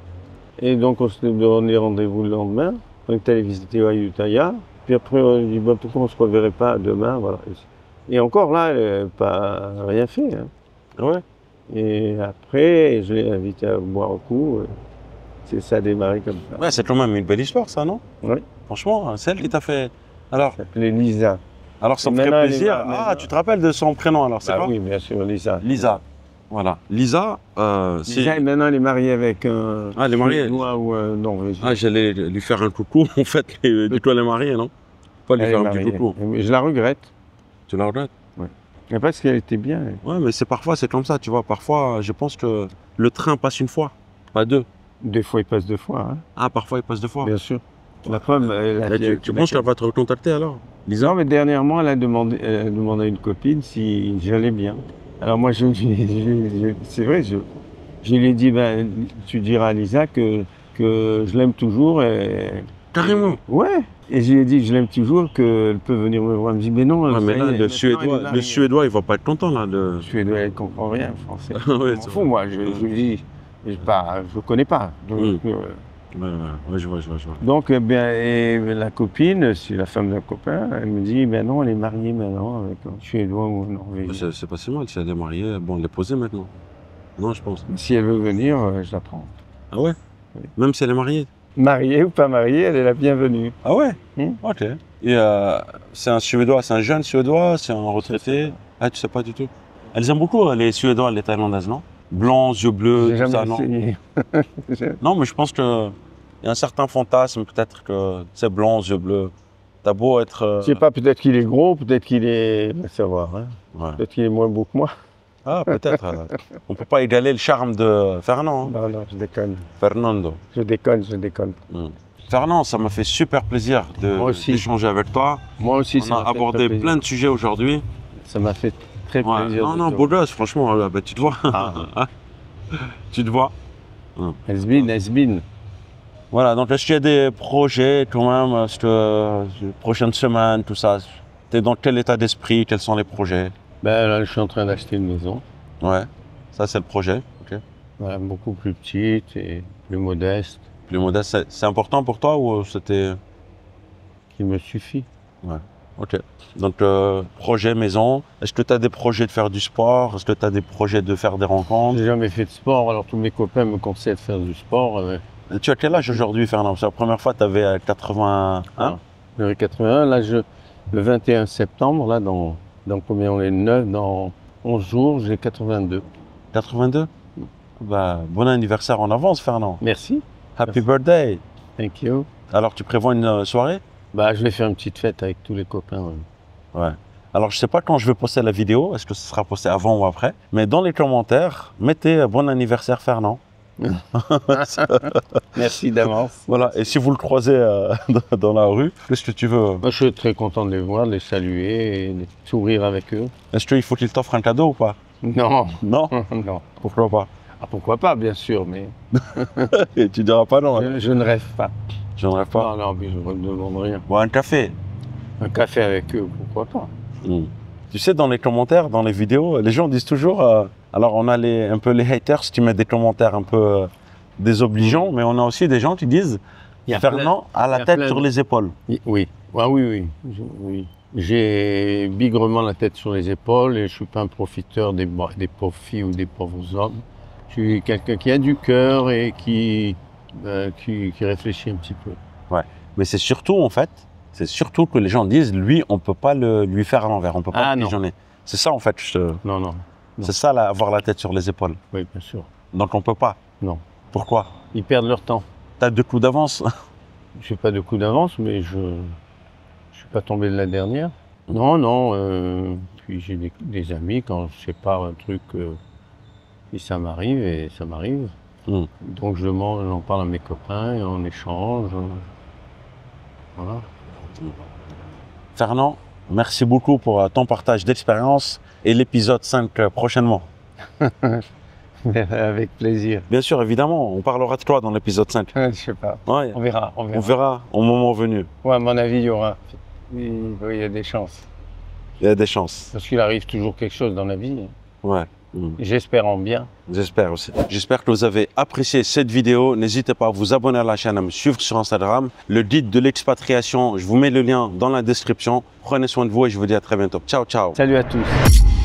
Et donc, on s'est donné rendez-vous le lendemain. On est allé visiter Ayutthaya. Puis après, on a dit pourquoi on ne se reverrait pas demain. Voilà. Et encore là, elle n'a pas rien fait. Hein. Ouais. Et après, je l'ai invité à boire un coup. Ça a démarré comme ça. Ouais, c'est quand même une belle histoire, ça, non? Oui. Franchement, c'est elle qui t'a fait. Alors, Elle s'appelait Lisa. alors ça me ferait plaisir. Ah, tu te rappelles de son prénom alors, c'est Ah quoi? oui, bien sûr, Lisa. Lisa. Voilà. Lisa, Lisa, maintenant, elle est mariée avec un Ah, elle est mariée. Chinois ou un Norvégien. Ah, j'allais lui faire un coucou, en fait, mais du coup, elle est mariée, non? Pas lui Elle faire est un petit mariée. coucou. Mais je la regrette. Tu la regrettes? Mais parce qu'elle était bien. Elle. Ouais, mais parfois, c'est comme ça, tu vois. Parfois, je pense que le train passe une fois, pas deux. Des fois, il passe 2 fois. Hein. Ah, parfois, il passe 2 fois. Bien sûr. La femme, elle a Et tu penses qu'elle va te recontacter alors? Lisa? Non, mais dernièrement, elle a demandé à une copine si j'allais bien. Alors moi, c'est vrai, je lui ai dit, tu diras à Lisa que je l'aime toujours. Et, Carrément. ouais. Et je lui ai dit que je l'aime toujours, qu'elle peut venir me voir. Elle me dit, mais non. Ouais, mais là, ça y est, le Suédois, il va pas être content, là. Le Suédois, elle ne comprend rien, français. Ouais, Je m'en c'est fous, moi. Je lui dis, je ne connais pas. Donc, Ouais, je vois. donc, et la copine, c'est la femme d'un copain, elle me dit, ben non, elle est mariée maintenant avec un Suédois ou un Norvégien. C'est pas si mal, si elle est mariée, bon, elle est posée maintenant. Non, je pense. Si elle veut venir, je la prends. Ah ouais? Oui. Même si elle est mariée? Mariée ou pas mariée, elle est la bienvenue. Ah ouais? Hmm. Ok. Et c'est un Suédois, c'est un jeune Suédois, c'est un retraité? Ah, tu sais pas du tout? Elles aiment beaucoup les Suédois, les Thaïlandaises, non? Blancs, yeux bleus, J'ai tout ça, jamais non? essayé. Non, mais je pense que il y a un certain fantasme, peut-être que c'est blanc, yeux bleus. T'as beau être. Je sais pas, peut-être qu'il est gros, peut-être qu'il est. On va savoir, hein. Ouais. Peut-être qu'il est moins beau que moi. Ah, peut-être. On peut pas égaler le charme de Fernand. Hein. Non, je déconne. Fernando. Je déconne. Fernand, ça m'a fait super plaisir Moi aussi. d'échanger avec toi. Moi aussi, On a abordé plein de sujets aujourd'hui. Ça m'a fait très Ouais. plaisir. Non, beau gosse, franchement, bah, tu te vois. Ah. Tu te vois. Has been. Voilà, donc est-ce qu'il y a des projets quand même, est-ce que prochaine semaine, tout ça, t'es dans quel état d'esprit, quels sont les projets? Ben là, je suis en train d'acheter une maison. Ouais, ça c'est le projet, ok. Voilà, beaucoup plus petite et plus modeste, Plus modeste, c'est important pour toi ou c'était... qui me suffit. Ok, donc projet maison, est-ce que tu as des projets de faire du sport? Est-ce que tu as des projets de faire des rencontres? J'ai jamais fait de sport, alors tous mes copains me conseillent de faire du sport. Tu as quel âge aujourd'hui, Fernand? C'est la première fois que tu avais 81? J'avais 81, là, le 21 septembre, là, dans combien on est? 9, dans 11 jours, j'ai 82. 82? Bah, bon anniversaire en avance, Fernand. Merci. Happy birthday. Thank you. Alors, tu prévois une soirée? Bah, je vais faire une petite fête avec tous les copains. Ouais. Alors, je sais pas quand je vais poster la vidéo, est-ce que ce sera posté avant ou après, mais dans les commentaires, mettez bon anniversaire Fernand. Merci d'avance. Voilà, et si vous le croisez dans la rue, qu'est-ce que tu veux? Moi, je suis très content de les voir, de les saluer et de sourire avec eux. Est-ce qu'il faut qu'il t'offre un cadeau ou pas? Non, Non? non. Pourquoi pas? Ah, pourquoi pas, bien sûr, mais Et tu diras pas non? Hein? je ne rêve pas. Je ne rêve pas. Non, mais je ne demande rien. Bon, un café. Un café avec eux, pourquoi pas? Tu sais, dans les commentaires, dans les vidéos, les gens disent toujours... alors, on a un peu les haters qui mettent des commentaires un peu désobligeants, mais on a aussi des gens qui disent Il y a Fernand a il y la a tête plein sur de- les épaules. Oui, ah, oui. Oui. J'ai bigrement la tête sur les épaules et je suis pas un profiteur des pauvres filles ou des pauvres hommes. Je suis quelqu'un qui a du cœur et qui réfléchit un petit peu. Mais c'est surtout, en fait, c'est surtout que les gens disent, lui, on peut pas lui faire à l'envers, on peut pas Ah, le non. pigeonner. C'est ça, en fait, Non, non, c'est ça, là, avoir la tête sur les épaules. oui, bien sûr. Donc on peut pas. Non. Pourquoi? Ils perdent leur temps. T'as 2 coups d'avance. Je n'ai pas de coup d'avance, mais je suis pas tombé de la dernière. Non, non. Puis j'ai des amis, quand je sais pas un truc, et ça m'arrive. Mm. Donc j'en parle à mes copains et on échange. Voilà. Fernand, merci beaucoup pour ton partage d'expérience et l'épisode 5 prochainement. Avec plaisir. Bien sûr, évidemment, on parlera de toi dans l'épisode 5. Je sais pas. Ouais, On verra. on verra au moment venu. Ouais, à mon avis, il y aura. Oui, il y a des chances. Il y a des chances. Parce qu'il arrive toujours quelque chose dans la vie. Ouais. Mm. J'espère en bien. J'espère aussi. J'espère que vous avez apprécié cette vidéo. N'hésitez pas à vous abonner à la chaîne, à me suivre sur Instagram. Le guide de l'expatriation, je vous mets le lien dans la description. Prenez soin de vous et je vous dis à très bientôt. Ciao, ciao. Salut à tous.